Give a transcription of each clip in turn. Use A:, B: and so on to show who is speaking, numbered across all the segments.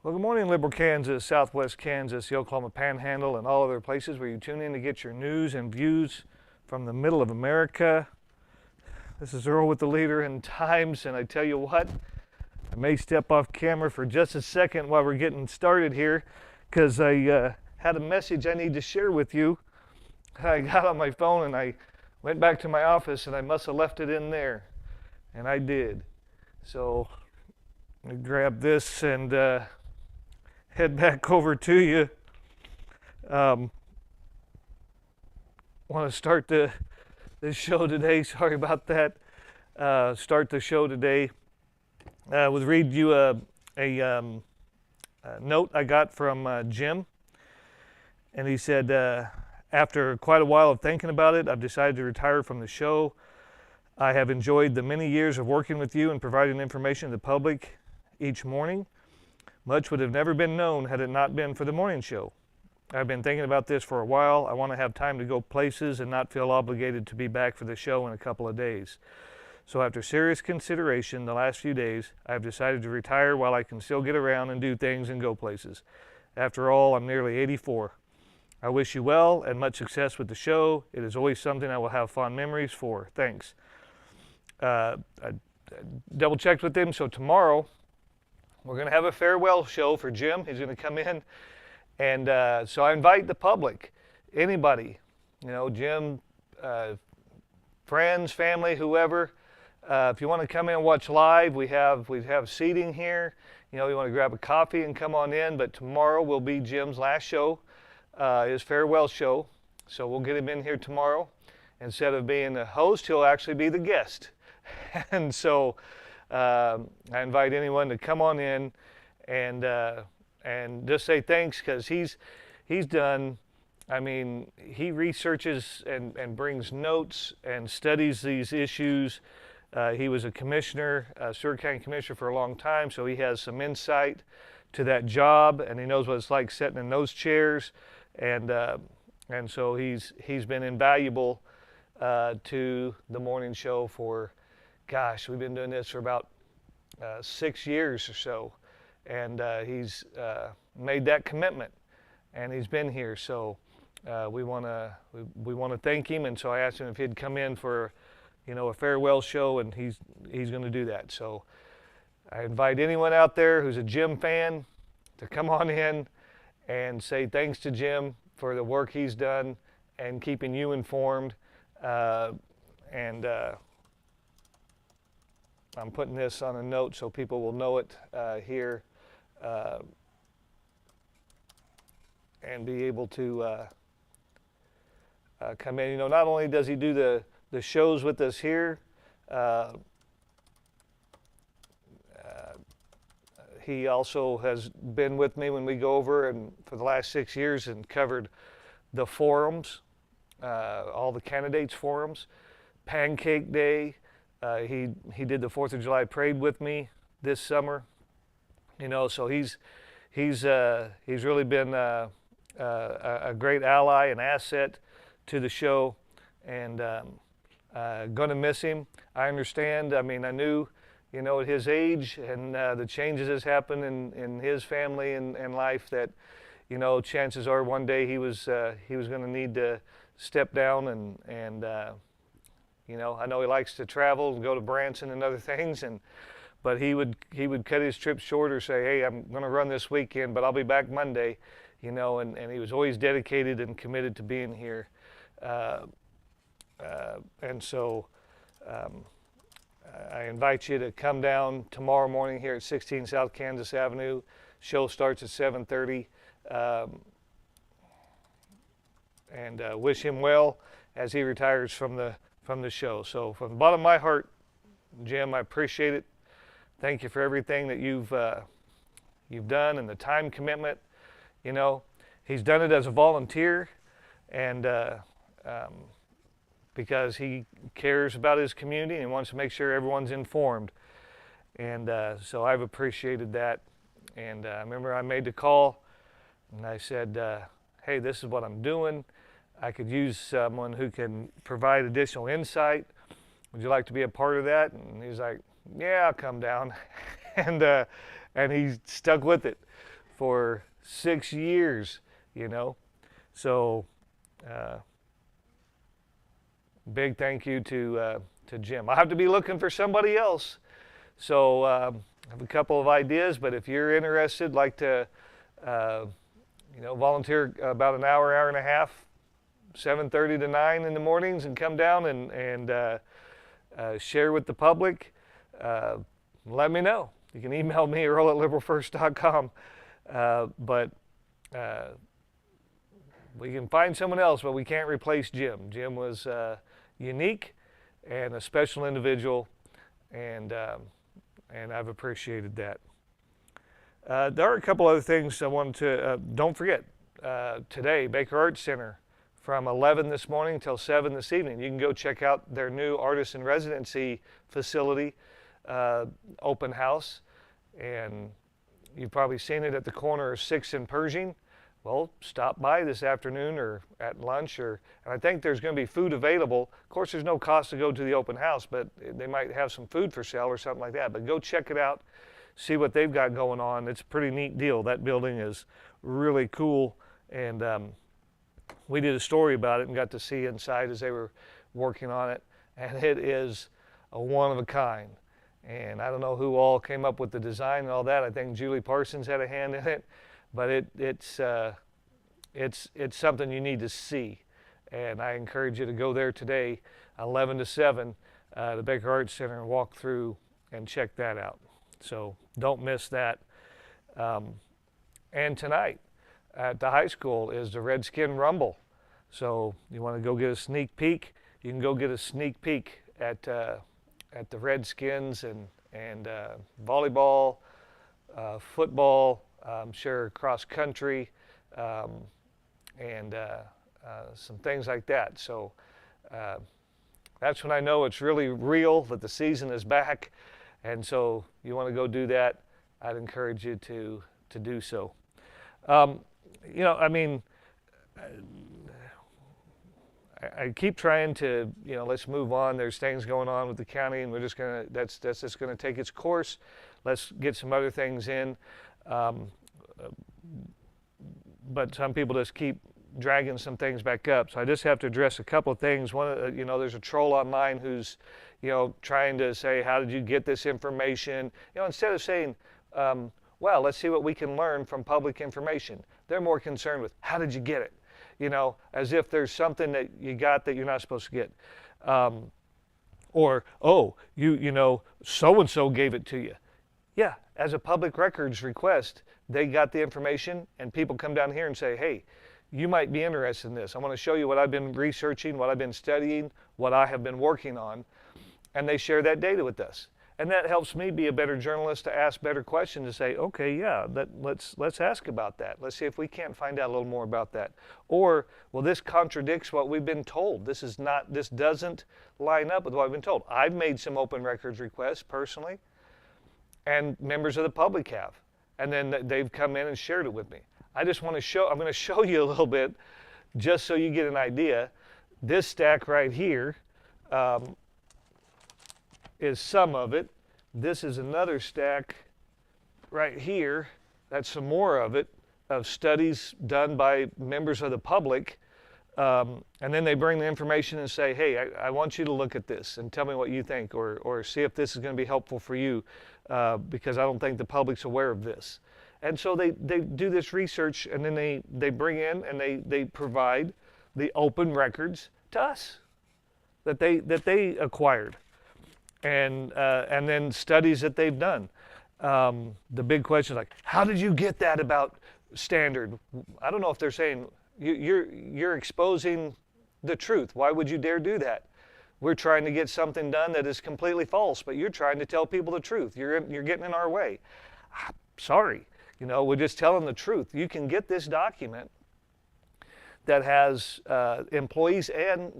A: Well, good morning, Liberal Kansas, Southwest Kansas, the Oklahoma Panhandle, and all other places where you tune in to get your news and views from the middle of America. This is Earl with the Leader in Times, and I tell you what, I may step off camera for just a second while we're getting started here because I had a message I need to share with you. I got on my phone and I went back to my office and I must have left it in there, and I did. So I grab this and head back over to you. Want to start this show today. Sorry about that. Start the show today with read you a note I got from Jim, and he said, after quite a while of thinking about it, I've decided to retire from the show. I have enjoyed the many years of working with you and providing information to the public each morning. Much would have never been known had it not been for the morning show. I've been thinking about this for a while. I want to have time to go places and not feel obligated to be back for the show in a couple of days. So after serious consideration the last few days, I've decided to retire while I can still get around and do things and go places. After all, I'm nearly 84. I wish you well and much success with the show. It is always something I will have fond memories for. Thanks. I double checked with him, so tomorrow we're going to have a farewell show for Jim. He's going to come in, and so I invite the public, anybody, Jim, friends, family, whoever. If you want to come in and watch live, we have seating here. You want to grab a coffee and come on in. But tomorrow will be Jim's last show, his farewell show. So we'll get him in here tomorrow. Instead of being the host, he'll actually be the guest. And so I invite anyone to come on in and just say thanks, because he's done. He researches and brings notes and studies these issues. He was a commissioner, Seward County commissioner for a long time, so he has some insight to that job, and he knows what it's like sitting in those chairs, and so he's been invaluable to the morning show for. Gosh, we've been doing this for about 6 years or so, and he's made that commitment, and he's been here. So we want to thank him, and so I asked him if he'd come in for a farewell show, and he's going to do that. So I invite anyone out there who's a Jim fan to come on in and say thanks to Jim for the work he's done and keeping you informed. I'm putting this on a note so people will know it here and be able to come in. Not only does he do the shows with us here, he also has been with me when we go over and for the last 6 years and covered the forums, all the candidates' forums, Pancake Day. He did the 4th of July parade with me this summer, so he's really been a great ally and asset to the show, and going to miss him. I understand. I knew, at his age and the changes that's happened in his family and life that, chances are one day he was going to need to step down and I know he likes to travel and go to Branson and other things, but he would cut his trip short or say, hey, I'm going to run this weekend, but I'll be back Monday, and he was always dedicated and committed to being here. And so I invite you to come down tomorrow morning here at 16 South Kansas Avenue. Show starts at 7:30. And wish him well as he retires from the show. So from the bottom of my heart, Jim, I appreciate it. Thank you for everything that you've done and the time commitment. He's done it as a volunteer, and because he cares about his community and wants to make sure everyone's informed. And so I've appreciated that. And I remember I made the call, and I said, hey, this is what I'm doing. I could use someone who can provide additional insight. Would you like to be a part of that? And he's like, yeah, I'll come down. and and he stuck with it for 6 years, you know. So big thank you to Jim. I have to be looking for somebody else. So I have a couple of ideas, but if you're interested, like to volunteer about an hour, hour and a half, 7:30 to 9 in the mornings, and come down and share with the public, let me know. You can email me, earl@liberalfirst.com. But we can find someone else, but we can't replace Jim. Jim was unique and a special individual, and I've appreciated that. There are a couple other things I wanted to, don't forget, today, Baker Arts Center, from 11 this morning till 7 this evening. You can go check out their new artist in residency facility, open house, and you've probably seen it at the corner of 6th and Pershing. Well, stop by this afternoon or at lunch, and I think there's going to be food available. Of course, there's no cost to go to the open house, but they might have some food for sale or something like that. But go check it out, see what they've got going on. It's a pretty neat deal. That building is really cool, and we did a story about it and got to see inside as they were working on it, and it is a one of a kind. And I don't know who all came up with the design and all that. I think Julie Parsons had a hand in it, but it's something you need to see. And I encourage you to go there today, 11 to 7, the Baker Arts Center, and walk through and check that out. So don't miss that. And tonight at the high school is the Redskin Rumble. So you want to go get a sneak peek, you can go get a sneak peek at the Redskins and volleyball, football, I'm sure cross country, and some things like that. So that's when I know it's really real, that the season is back. And so you want to go do that, I'd encourage you to do so. I keep trying to, let's move on. There's things going on with the county, and we're just gonna, that's just gonna take its course. Let's get some other things in. But some people just keep dragging some things back up. So I just have to address a couple of things. One, there's a troll online who's, trying to say, how did you get this information? Instead of saying, well, let's see what we can learn from public information. They're more concerned with, how did you get it? As if there's something that you got that you're not supposed to get. Or, oh, so-and-so gave it to you. Yeah, as a public records request, they got the information, and people come down here and say, hey, you might be interested in this. I want to show you what I've been researching, what I've been studying, what I have been working on, and they share that data with us. And that helps me be a better journalist, to ask better questions, to say, okay, yeah, let's ask about that. Let's see if we can't find out a little more about that. Or, well, this contradicts what we've been told. This doesn't line up with what I've been told. I've made some open records requests personally, and members of the public have. And then they've come in and shared it with me. I'm going to show you a little bit, just so you get an idea. This stack right here, is some of it. This is another stack right here. That's some more of it, of studies done by members of the public. And then they bring the information and say, hey, I want you to look at this and tell me what you think, or see if this is going to be helpful for you, because I don't think the public's aware of this. And so they do this research, and then they bring in and they provide the open records to us that they acquired. And then studies that they've done. The big question is like, how did you get that about Standard? I don't know if they're saying, you're exposing the truth. Why would you dare do that? We're trying to get something done that is completely false, but you're trying to tell people the truth. You're getting in our way. Sorry, we're just telling the truth. You can get this document that has employees and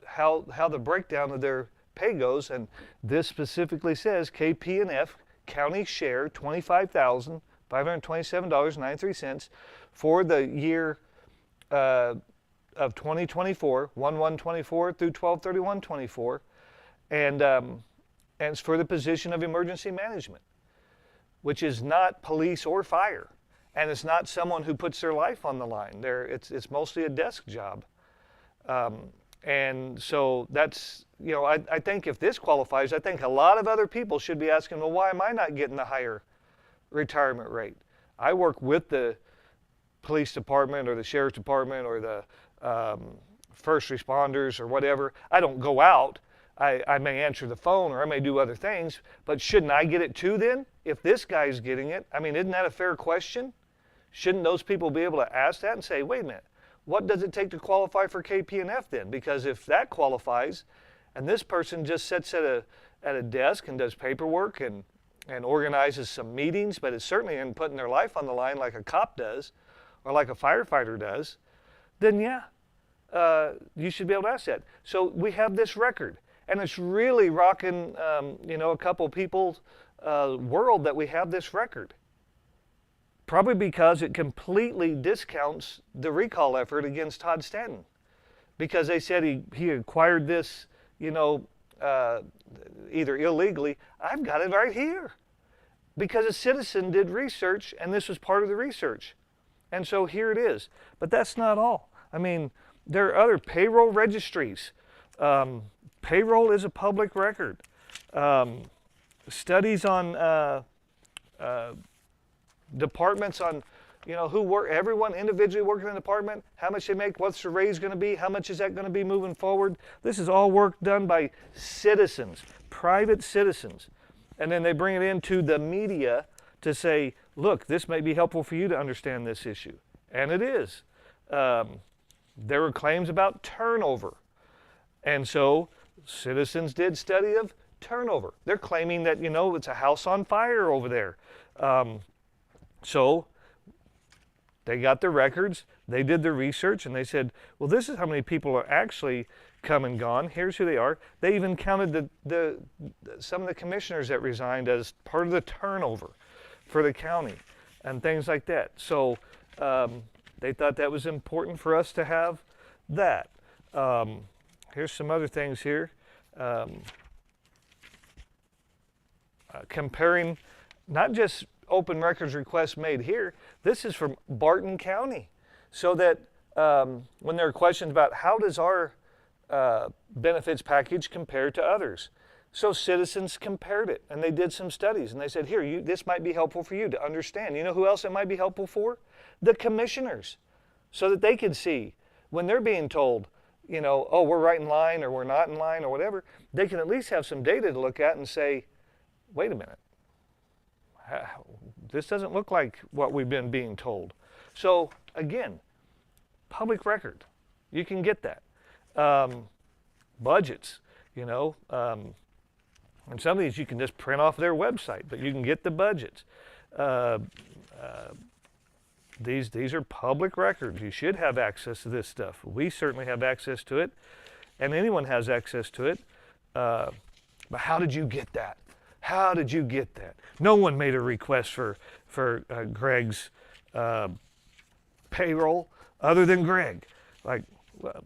A: how the breakdown of their pay goes, and this specifically says KP&F county share $25,527.93 for the year of 2024, 1/1/24 through 12/31/24, and it's for the position of emergency management. which is not police or fire. And it's not someone who puts their life on the line. It's mostly a desk job. And so that's, I think if this qualifies, I think a lot of other people should be asking, well, why am I not getting the higher retirement rate? I work with the police department or the sheriff's department or the first responders or whatever. I don't go out. I may answer the phone or I may do other things, but shouldn't I get it too then? If this guy's getting it, I mean, isn't that a fair question? Shouldn't those people be able to ask that and say, wait a minute, what does it take to qualify for KP&F then? Because if that qualifies, and this person just sits at a desk and does paperwork and organizes some meetings, but is certainly in putting their life on the line like a cop does or like a firefighter does, then yeah, you should be able to ask that. So we have this record, and it's really rocking, a couple people's world that we have this record. Probably because it completely discounts the recall effort against Todd Stanton. Because they said he acquired this, either illegally. I've got it right here. Because a citizen did research, and this was part of the research. And so here it is. But that's not all. I mean, there are other payroll registries. Payroll is a public record. Studies on departments on, who work, everyone individually working in the department, how much they make, what's the raise going to be, how much is that going to be moving forward. This is all work done by citizens, private citizens. And then they bring it into the media to say, look, this may be helpful for you to understand this issue. And it is. There were claims about turnover. And so citizens did study of turnover. They're claiming that, it's a house on fire over there. So they got the records, they did the research, and they said, well, this is how many people are actually come and gone. Here's who they are. They even counted some of the commissioners that resigned as part of the turnover for the county and things like that. So they thought that was important for us to have that. Here's some other things here. Comparing not just open records requests made here, this is from Barton County. So that when there are questions about how does our benefits package compare to others, so citizens compared it and they did some studies and they said, here, this might be helpful for you to understand. You know who else it might be helpful for? The commissioners, so that they can see when they're being told, oh, we're right in line or we're not in line or whatever, they can at least have some data to look at and say, wait a minute, this doesn't look like what we've been being told. So again, public record, you can get that. Budgets, and some of these you can just print off their website, but you can get the budgets. These are public records. You should have access to this stuff. We certainly have access to it, and anyone has access to it. But how did you get that? How did you get that? No one made a request for Greg's payroll other than Greg. Like, well,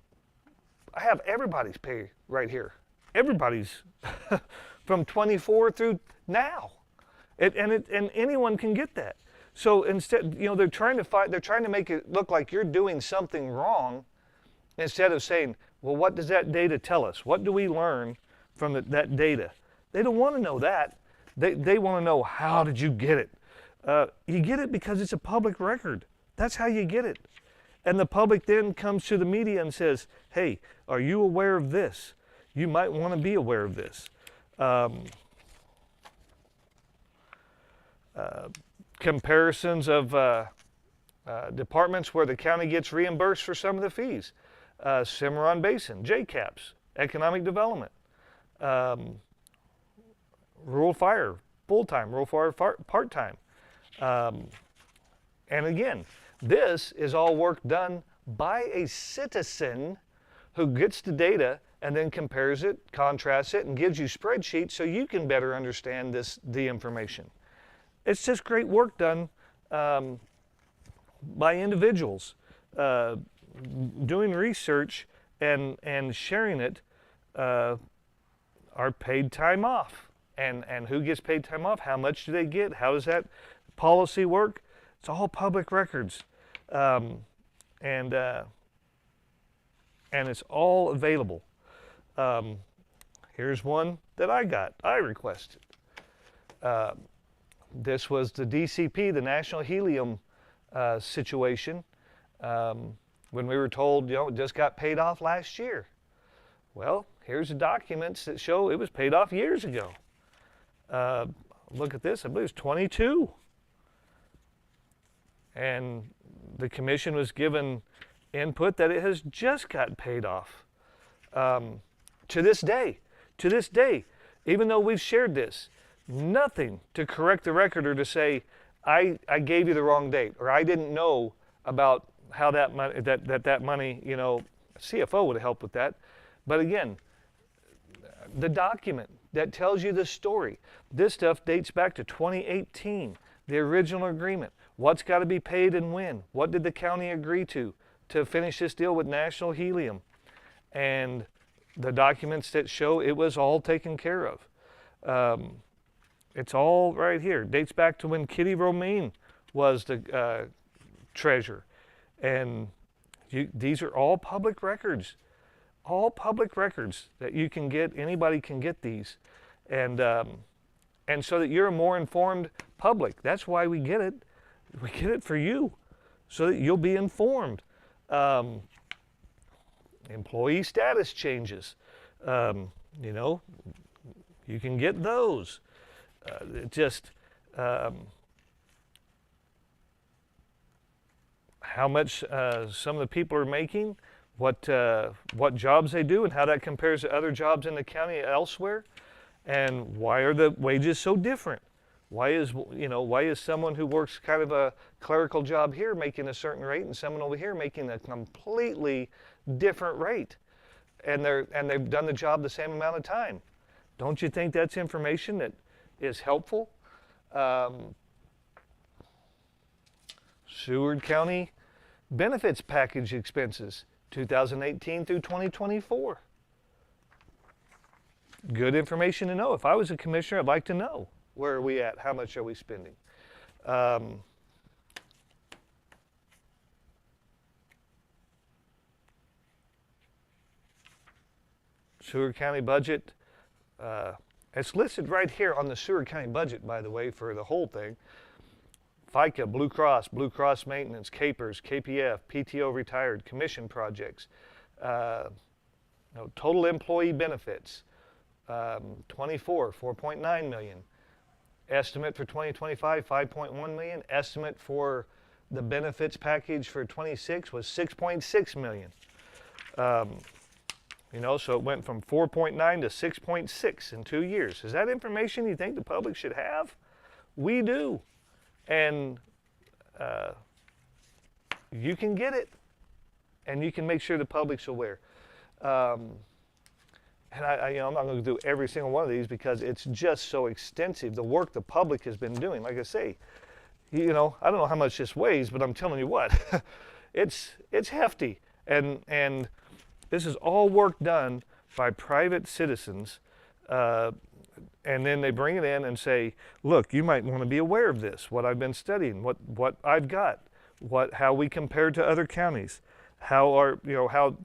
A: I have everybody's pay right here. Everybody's from 24 through now, and anyone can get that. So instead, they're trying to make it look like you're doing something wrong, instead of saying, well, what does that data tell us? What do we learn from that data? They don't want to know that. They want to know, how did you get it? You get it because it's a public record. That's how you get it. And the public then comes to the media and says, hey, are you aware of this? You might want to be aware of this. Comparisons of departments where the county gets reimbursed for some of the fees. Cimarron Basin, JCAPS, Economic Development. Rural fire, full-time, rural fire, part-time. And again, this is all work done by a citizen who gets the data and then compares it, contrasts it, and gives you spreadsheets so you can better understand the information. It's just great work done by individuals doing research and sharing it, our paid time off. and who gets paid time off, how much do they get, how does that policy work? It's all public records. And it's all available. Here's one that I requested. This was the DCP, the National Helium situation, when we were told, it just got paid off last year. Well, here's the documents that show it was paid off years ago. Look at this, I believe it's 22. And the commission was given input that it has just got paid off. To this day, even though we've shared this, nothing to correct the record or to say, I gave you the wrong date, or I didn't know about how that money, that money, CFO would have helped with that. But again, the document that tells you the story, this stuff dates back to 2018, the original agreement. What's got to be paid and when? What did the county agree to finish this deal with National Helium? And the documents that show it was all taken care of. It's all right here. Dates back to when Kitty Romaine was the treasurer. And these are all public records. All public records that you can get. Anybody can get these. And so that you're a more informed public. That's why we get it. We get it for you, so that you'll be informed. Employee status changes, you can get those. How much some of the people are making, what jobs they do, and how that compares to other jobs in the county elsewhere, and why are the wages so different? Why is someone who works kind of a clerical job here making a certain rate and someone over here making a completely different rate? And they've done the job the same amount of time. Don't you think that's information that is helpful? Seward County benefits package expenses, 2018 through 2024. Good information to know. If I was a commissioner, I'd like to know. Where are we at? How much are we spending? Seward County budget. It's listed right here on the Seward County budget, by the way, for the whole thing. FICA, Blue Cross Maintenance, Capers, KPF, PTO retired, commission projects, total employee benefits, 4.9 million. Estimate for 2025, 5.1 million. Estimate for the benefits package for 26 was 6.6 million. So it went from 4.9 to 6.6 in 2 years. Is that information you think the public should have? We do. And you can get it. And you can make sure the public's aware. And I'm not going to do every single one of these because it's just so extensive. The work the public has been doing, like I say, I don't know how much this weighs, but I'm telling you what, it's hefty. And this is all work done by private citizens. And then they bring it in and say, look, you might want to be aware of this, what I've been studying, what I've got, how we compare to other counties. How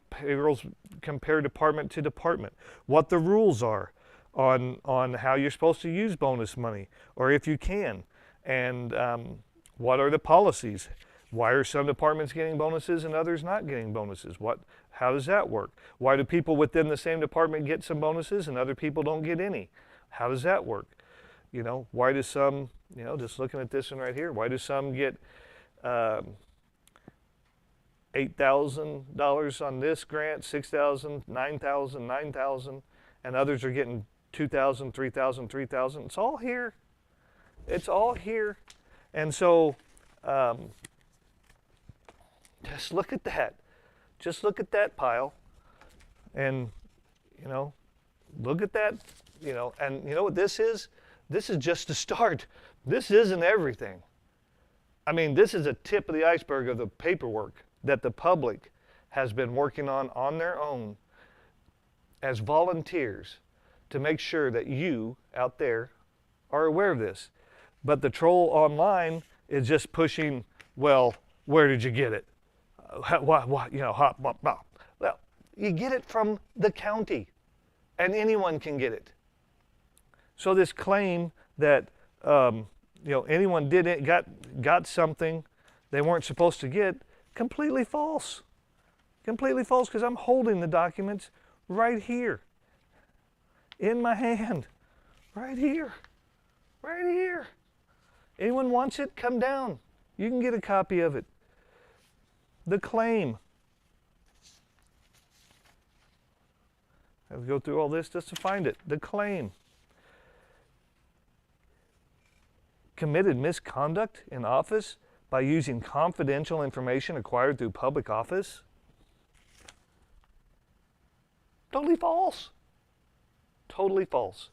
A: payrolls compare department to department, what the rules are on how you're supposed to use bonus money, or if you can, and what are the policies? Why are some departments getting bonuses and others not getting bonuses? How does that work? Why do people within the same department get some bonuses and other people don't get any? How does that work? Why do some, just looking at this one right here, why do some get $8,000 on this grant, $6,000, $9,000, $9,000, and others are getting $2,000, $3,000, $3,000. It's all here. It's all here. And so just look at that. Just look at that pile. And, look at that, and you know what this is? This is just a start. This isn't everything. I mean, this is a tip of the iceberg of the paperwork that the public has been working on their own as volunteers to make sure that you out there are aware of this. But the troll online is just pushing, well, where did you get it? What, you know, hop. Well, you get it from the county, and anyone can get it. So this claim that anyone did it, got something they weren't supposed to get, completely false. Completely false, because I'm holding the documents right here, in my hand, right here, right here. Anyone wants it, come down. You can get a copy of it. The claim. I have to go through all this just to find it. The claim. Committed misconduct in office by using confidential information acquired through public office. Totally false. Totally false.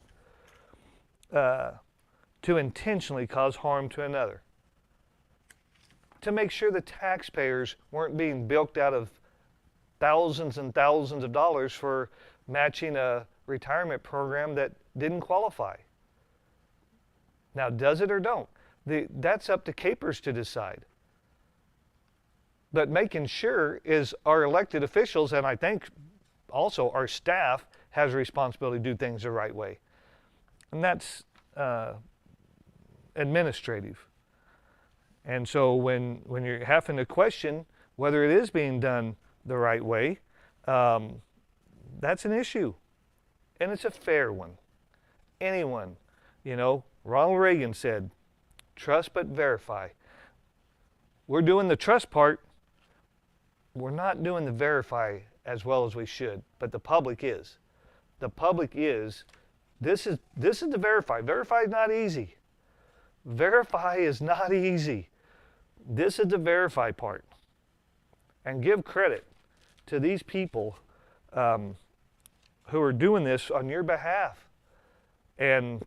A: To intentionally cause harm to another. To make sure the taxpayers weren't being bilked out of thousands and thousands of dollars for matching a retirement program that didn't qualify. Now, does it or don't? That's up to Capers to decide. But making sure is our elected officials, and I think also our staff, has a responsibility to do things the right way. And that's administrative. And so when you're having to question whether it is being done the right way, that's an issue. And it's a fair one. Anyone, Ronald Reagan said, trust but verify. We're doing the trust part. We're not doing the verify as well as we should, but the public is. The public is. This is the verify. Verify is not easy. Verify is not easy. This is the verify part. And give credit to these people who are doing this on your behalf. And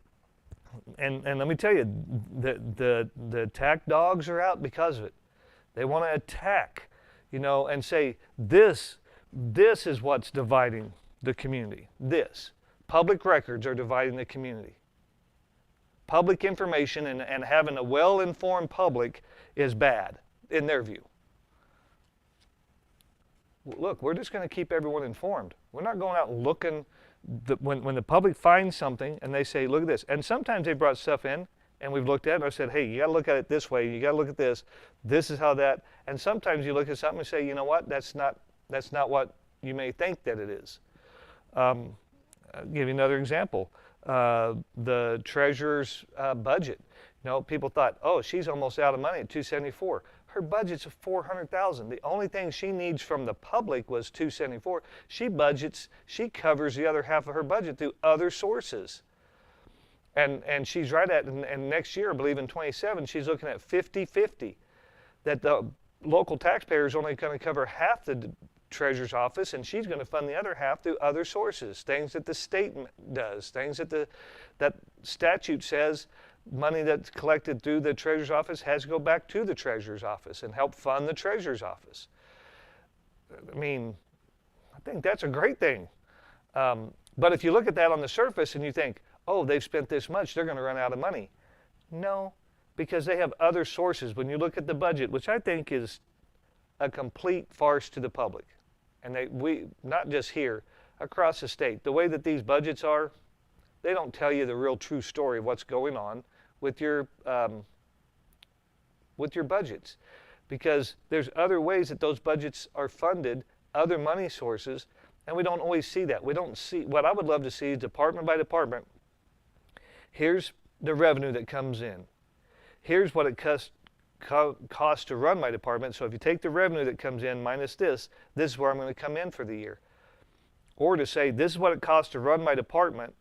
A: let me tell you, the attack dogs are out because of it. They want to attack, and say, this is what's dividing the community. This. Public records are dividing the community. Public information and having a well-informed public is bad, in their view. Look, we're just going to keep everyone informed. We're not going out looking. When the public finds something and they say, look at this. And sometimes they brought stuff in and we've looked at it and I said, hey, you got to look at it this way. You got to look at this. This is how that. And sometimes you look at something and say, you know what? That's not what you may think that it is. I'll give you another example. The treasurer's budget. People thought, oh, she's almost out of money at $274. Her budget's of $400,000. The only thing she needs from the public was $274. She covers the other half of her budget through other sources. And she's right at, and next year, I believe in 27, she's looking at 50-50. That the local taxpayer is only going to cover half the treasurer's office, and she's going to fund the other half through other sources, things that the state does, things that statute says money that's collected through the treasurer's office has to go back to the treasurer's office and help fund the treasurer's office. I mean, I think that's a great thing. But if you look at that on the surface and you think, oh, they've spent this much, they're going to run out of money. No, because they have other sources. When you look at the budget, which I think is a complete farce to the public, and we not just here, across the state, the way that these budgets are, they don't tell you the real true story of what's going on with your budgets, because there's other ways that those budgets are funded, other money sources, and we don't always see that. We don't see, what I would love to see is department by department. Here's the revenue that comes in. Here's what it costs to run my department. So if you take the revenue that comes in minus this is where I'm going to come in for the year. Or to say, this is what it costs to run my department.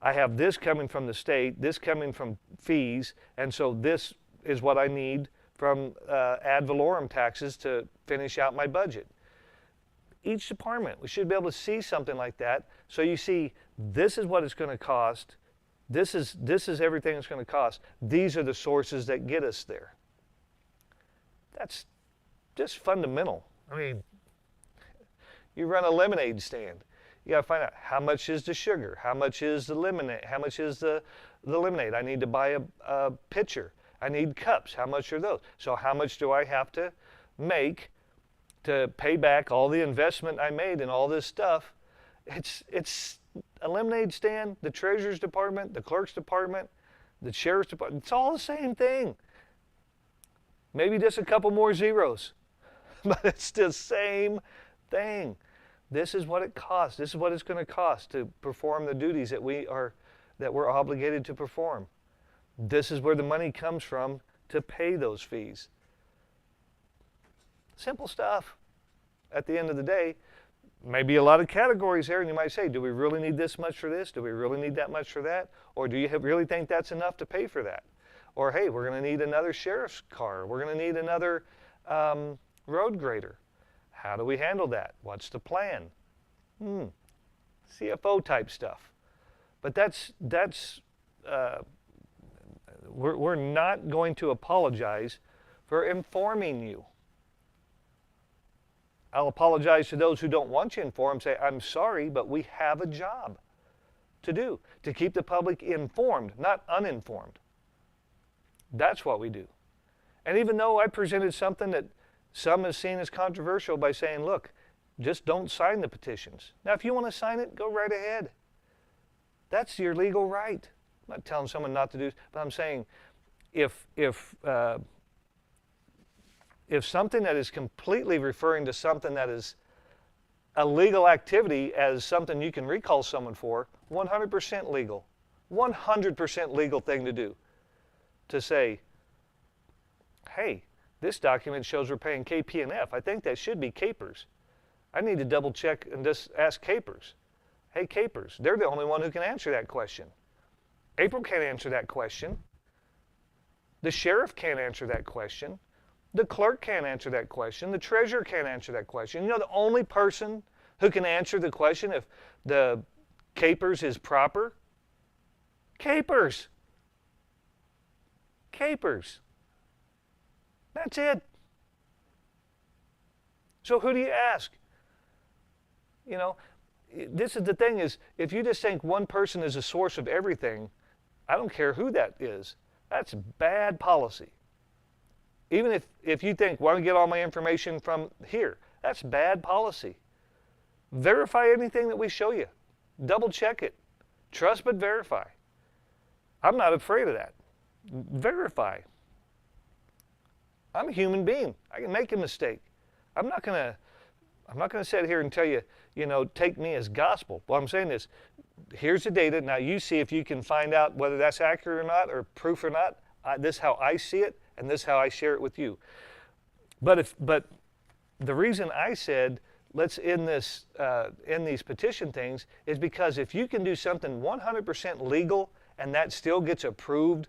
A: I have this coming from the state, this coming from fees, and so this is what I need from ad valorem taxes to finish out my budget. Each department, we should be able to see something like that. So you see, this is what it's going to cost. This is everything it's going to cost. These are the sources that get us there. That's just fundamental. I mean, you run a lemonade stand. You got to find out how much is the sugar, how much is the lemonade, how much is the lemonade. I need to buy a pitcher. I need cups. How much are those? So how much do I have to make to pay back all the investment I made in all this stuff? It's a lemonade stand, the treasurer's department, the clerk's department, the sheriff's department. It's all the same thing. Maybe just a couple more zeros, but it's the same thing. This is what it costs. This is what it's going to cost to perform the duties that we're obligated to perform. This is where the money comes from to pay those fees. Simple stuff. At the end of the day, maybe a lot of categories there, and you might say, do we really need this much for this? Do we really need that much for that? Or do you really think that's enough to pay for that? Or, hey, we're going to need another sheriff's car. We're going to need another road grader. How do we handle that? What's the plan? CFO type stuff. But we're not going to apologize for informing you. I'll apologize to those who don't want you informed, say, I'm sorry, but we have a job to do, to keep the public informed, not uninformed. That's what we do. And even though I presented something that some have seen as controversial by saying, look, just don't sign the petitions. Now, if you want to sign it, go right ahead. That's your legal right. I'm not telling someone not to do, but I'm saying if something that is completely referring to something that is a legal activity as something you can recall someone for, 100% legal. 100% legal thing to do. To say, hey, this document shows we're paying KP&F. I think that should be Capers. I need to double check and just ask Capers. Hey, Capers, they're the only one who can answer that question. April can't answer that question. The sheriff can't answer that question. The clerk can't answer that question. The treasurer can't answer that question. You know the only person who can answer the question if the Capers is proper? Capers. Capers. That's it. So who do you ask? You know, this is the thing is, if you just think one person is a source of everything, I don't care who that is. That's bad policy. Even if you think, well, I get all my information from here, that's bad policy. Verify anything that we show you. Double check it. Trust but verify. I'm not afraid of that. Verify. I'm a human being. I can make a mistake. I'm not gonna sit here and tell you, take me as gospel. What I'm saying is, here's the data. Now you see if you can find out whether that's accurate or not, or proof or not. This is how I see it, and this is how I share it with you. But the reason I said let's end these petition things is because if you can do something 100% legal and that still gets approved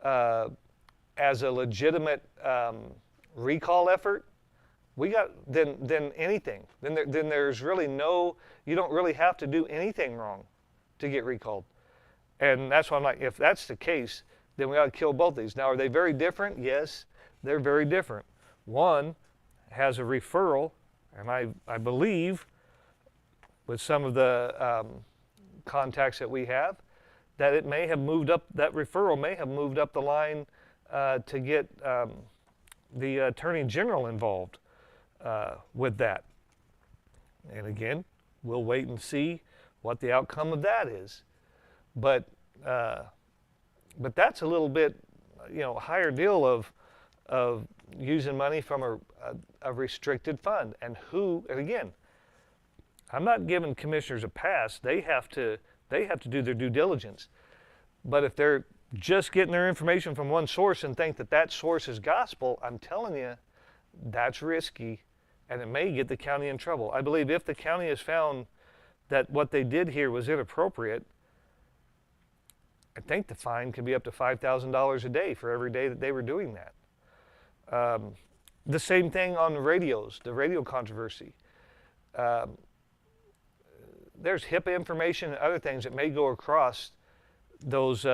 A: as a legitimate recall effort, then anything. Then there's really you don't really have to do anything wrong to get recalled. And that's why I'm like, if that's the case, then we ought to kill both these. Now, are they very different? Yes, they're very different. One has a referral, and I believe with some of the contacts that we have, that it may have moved up, that referral may have moved up the line to get the Attorney General involved with that. And again, we'll wait and see what the outcome of that is. But that's a little bit, higher deal of using money from a restricted fund. And again, I'm not giving commissioners a pass. They have to do their due diligence. But if they're just getting their information from one source and think that source is gospel, I'm telling you, that's risky, and it may get the county in trouble. I believe if the county has found that what they did here was inappropriate, I think the fine could be up to $5,000 a day for every day that they were doing that. The same thing on the radios, the radio controversy. There's HIPAA information and other things that may go across those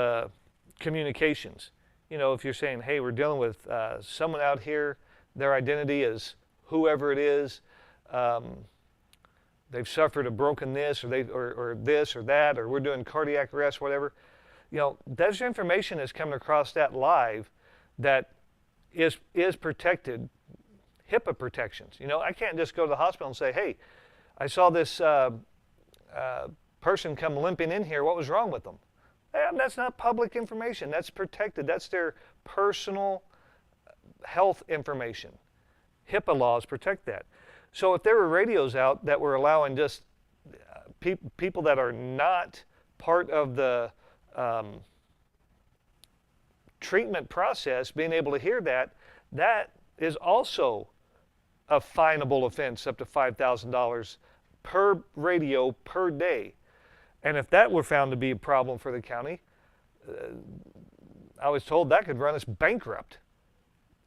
A: communications. If you're saying, hey, we're dealing with someone out here, their identity is whoever it is, they've suffered a broken this, or this or that, or we're doing cardiac arrest, whatever. There's information that's coming across that live that is protected, HIPAA protections. I can't just go to the hospital and say, hey, I saw this person come limping in here. What was wrong with them? That's not public information. That's protected. That's their personal health information. HIPAA laws protect that. So if there were radios out that were allowing just people that are not part of the treatment process being able to hear that, that is also a finable offense up to $5,000 per radio per day. And if that were found to be a problem for the county, I was told that could run us bankrupt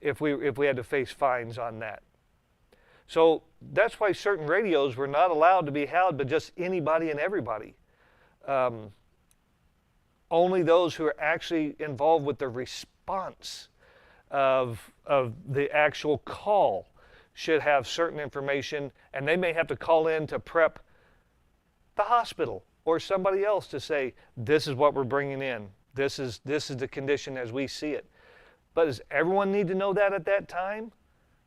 A: if we had to face fines on that. So that's why certain radios were not allowed to be held, but just anybody and everybody. Only those who are actually involved with the response of the actual call should have certain information, and they may have to call in to prep the hospital or somebody else to say, this is what we're bringing in. This is the condition as we see it. But does everyone need to know that at that time?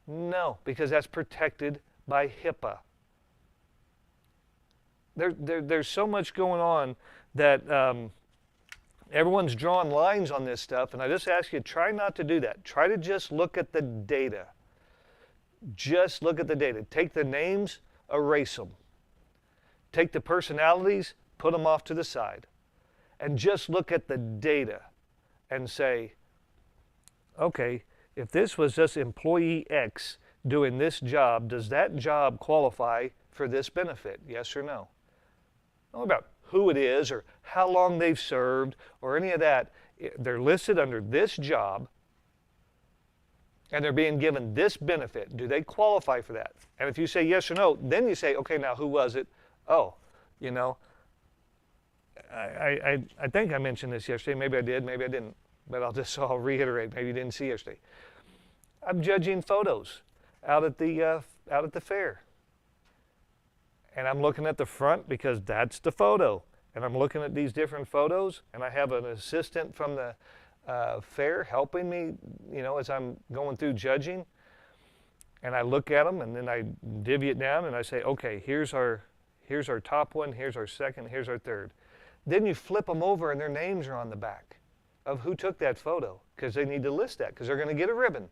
A: No, because that's protected by HIPAA. There's so much going on that everyone's drawing lines on this stuff, and I just ask you, try not to do that. Try to just look at the data. Just look at the data. Take the names, erase them. Take the personalities, put them off to the side. And just look at the data and say, okay, if this was just employee X doing this job, does that job qualify for this benefit? Yes or no? Not about who it is or how long they've served or any of that. They're listed under this job and they're being given this benefit. Do they qualify for that? And if you say yes or no, then you say, okay, now who was it? Oh, I think I mentioned this yesterday. Maybe I did, maybe I didn't. But I'll reiterate. Maybe you didn't see yesterday. I'm judging photos out at the fair, and I'm looking at the front because that's the photo. And I'm looking at these different photos, and I have an assistant from the fair helping me, as I'm going through judging. And I look at them, and then I divvy it down, and I say, okay, here's our top one, here's our second, here's our third. Then you flip them over, and their names are on the back of who took that photo, because they need to list that, because they're going to get a ribbon.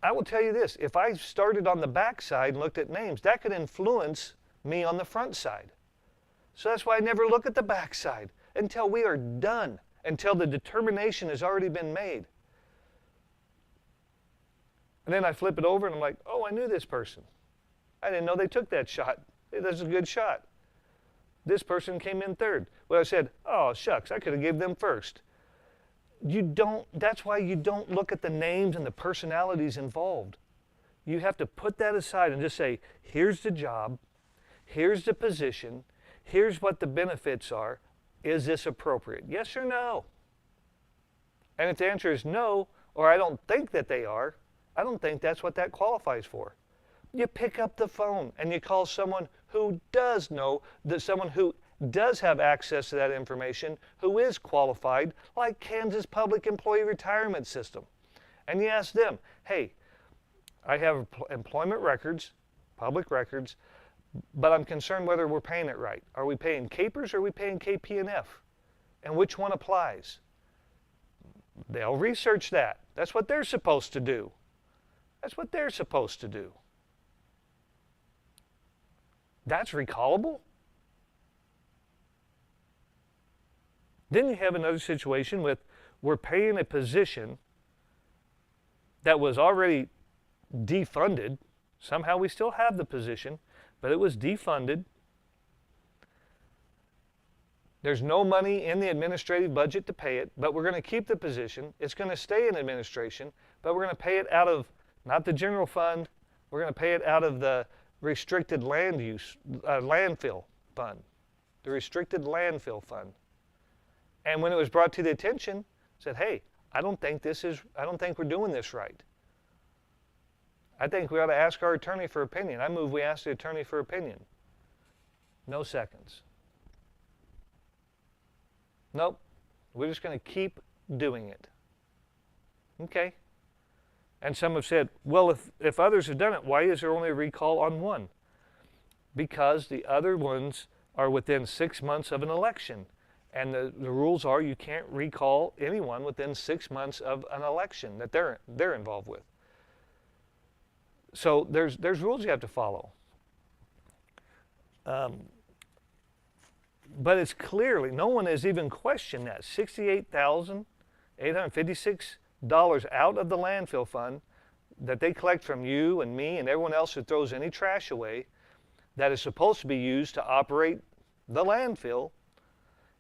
A: I will tell you this, if I started on the back side and looked at names, that could influence me on the front side. So that's why I never look at the back side until we are done, until the determination has already been made. And then I flip it over and I'm like, oh, I knew this person. I didn't know they took that shot. Hey, that's a good shot. This person came in third. Well, I said, oh, shucks, I could have gave them first. That's why you don't look at the names and the personalities involved. You have to put that aside and just say, here's the job, here's the position, here's what the benefits are. Is this appropriate? Yes or no? And if the answer is no, or I don't think that they are, I don't think that's what that qualifies for. You pick up the phone and you call someone who does know, someone who does have access to that information, who is qualified, like Kansas Public Employee Retirement System. And you ask them, hey, I have employment records, public records, but I'm concerned whether we're paying it right. Are we paying CAPERS or are we paying KP&F? And which one applies? They'll research that. That's what they're supposed to do. That's what they're supposed to do. That's recallable? Then you have another situation with we're paying a position that was already defunded. Somehow we still have the position, but it was defunded. There's no money in the administrative budget to pay it, but we're going to keep the position. It's going to stay in administration, but we're going to pay it out of, not the general fund, we're going to pay it out of the restricted landfill fund, the restricted landfill fund. And when it was brought to the attention, said, hey, I don't think we're doing this right. I think we ought to ask our attorney for opinion. I move we ask the attorney for opinion. No seconds. Nope. We're just going to keep doing it. Okay. And some have said, well, if others have done it, why is there only a recall on one? Because the other ones are within 6 months of an election. And the rules are you can't recall anyone within 6 months of an election that they're involved with. So there's rules you have to follow. But it's clearly, no one has even questioned that. $68,856 out of the landfill fund that they collect from you and me and everyone else who throws any trash away that is supposed to be used to operate the landfill.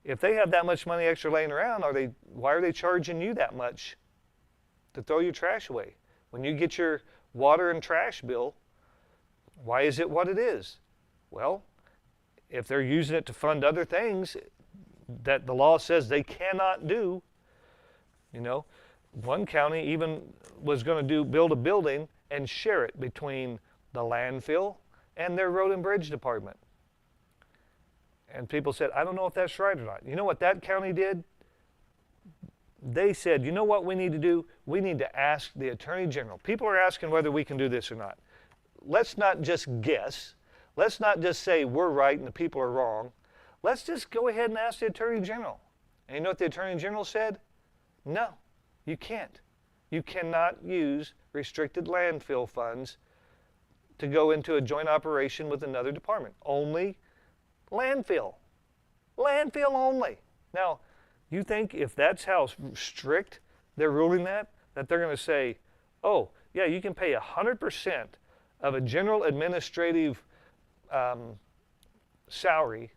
A: If they have that much money extra laying around, why are they charging you that much to throw your trash away? When you get your water and trash bill, why is it what it is? Well, if they're using it to fund other things that the law says they cannot do, one county even was going to build a building and share it between the landfill and their road and bridge department. And people said, I don't know if that's right or not. You know what that county did? They said, you know what we need to do? We need to ask the Attorney General. People are asking whether we can do this or not. Let's not just guess. Let's not just say we're right and the people are wrong. Let's just go ahead and ask the Attorney General. And you know what the Attorney General said? No, you can't. You cannot use restricted landfill funds to go into a joint operation with another department. Only landfill. Landfill only. Now, you think if that's how strict they're ruling that they're going to say, oh, yeah, you can pay 100% of a general administrative salary,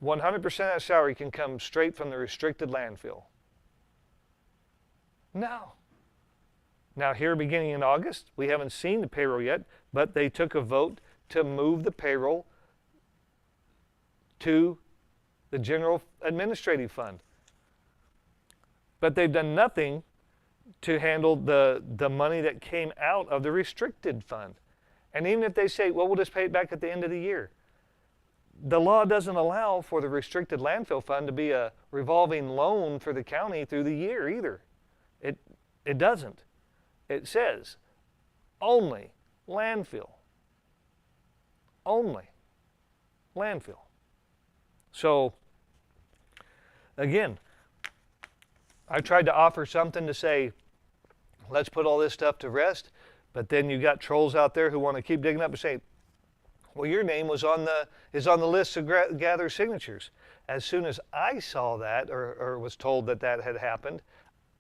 A: 100% of that salary can come straight from the restricted landfill. No. Now here beginning in August, we haven't seen the payroll yet, but they took a vote to move the payroll to the general administrative fund. But they've done nothing to handle the money that came out of the restricted fund. And even if they say, well, we'll just pay it back at the end of the year, the law doesn't allow for the restricted landfill fund to be a revolving loan for the county through the year either. It doesn't. It says only landfill. Only landfill. So, again, I tried to offer something to say, let's put all this stuff to rest, but then you got trolls out there who want to keep digging up and say, well, your name is on the list to gather signatures. As soon as I saw that or was told that had happened,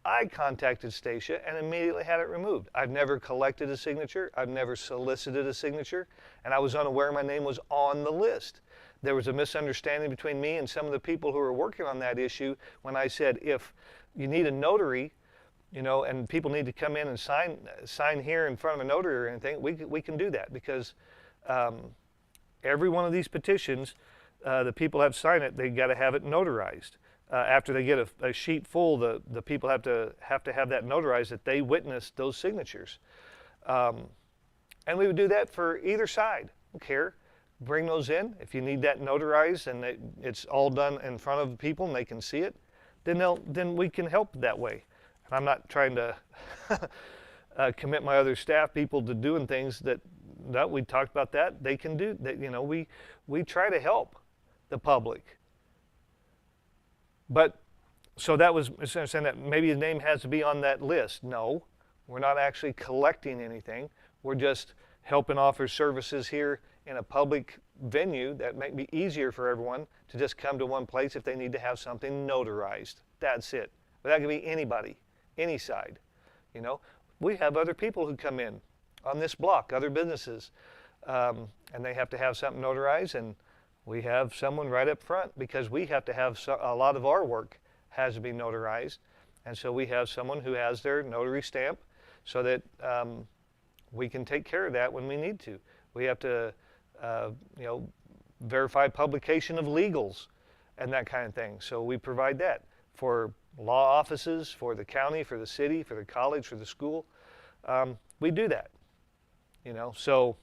A: I contacted Stacia and immediately had it removed. I've never collected a signature. I've never solicited a signature, and I was unaware my name was on the list. There was a misunderstanding between me and some of the people who were working on that issue when I said, if you need a notary, and people need to come in and sign here in front of a notary or anything, we can do that because every one of these petitions, the people have to sign it, they got to have it notarized. After they get a sheet full, the people have to have that notarized that they witnessed those signatures. And we would do that for either side. Don't care. Bring those in. If you need that notarized and it's all done in front of people and they can see it, then we can help that way. And I'm not trying to commit my other staff people to doing things that we talked about that they can do. That we try to help the public. But so that was saying that maybe his name has to be on that list. No, we're not actually collecting anything. We're just helping offer services here in a public venue that make it easier for everyone to just come to one place if they need to have something notarized. That's it. But that could be anybody, any side. We have other people who come in on this block, other businesses, and they have to have something notarized, and we have someone right up front because we have to have a lot of our work has to be notarized, and so we have someone who has their notary stamp so that we can take care of that when we need to. We have to, verify publication of legals and that kind of thing. So we provide that for law offices, for the county, for the city, for the college, for the school. We do that, you know. So,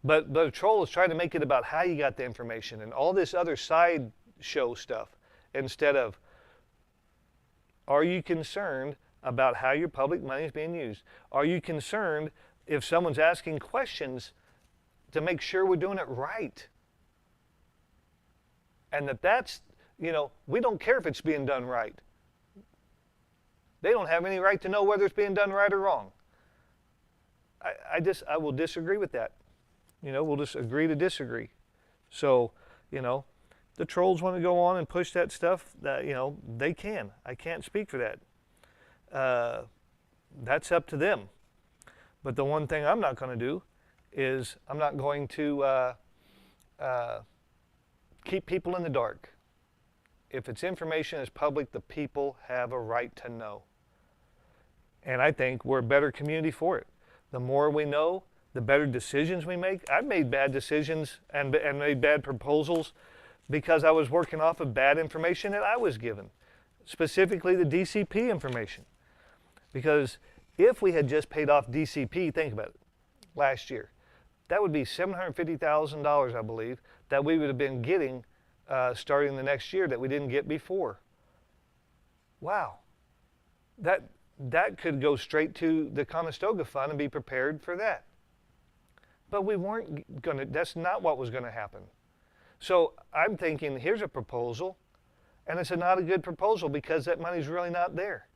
A: but the troll is trying to make it about how you got the information and all this other side show stuff instead of, are you concerned about how your public money is being used? Are you concerned if someone's asking questions to make sure we're doing it right? And that's, you know, we don't care if it's being done right. They don't have any right to know whether it's being done right or wrong. I will disagree with that. You know, we'll just agree to disagree. So, you know, the trolls want to go on and push that stuff, that, you know, they can. I can't speak for that. That's up to them. But the one thing I'm not going to do is I'm not going to keep people in the dark. If it's information that's public, the people have a right to know. And I think we're a better community for it. The more we know, the better decisions we make. I've made bad decisions and made bad proposals because I was working off of bad information that I was given, specifically the DCP information. Because if we had just paid off DCP, think about it, last year, that would be $750,000, I believe, that we would have been getting starting the next year that we didn't get before. Wow. That could go straight to the Conestoga Fund and be prepared for that. But we weren't going to, that's not what was going to happen. So I'm thinking, here's a proposal, and it's not a good proposal because that money's really not there.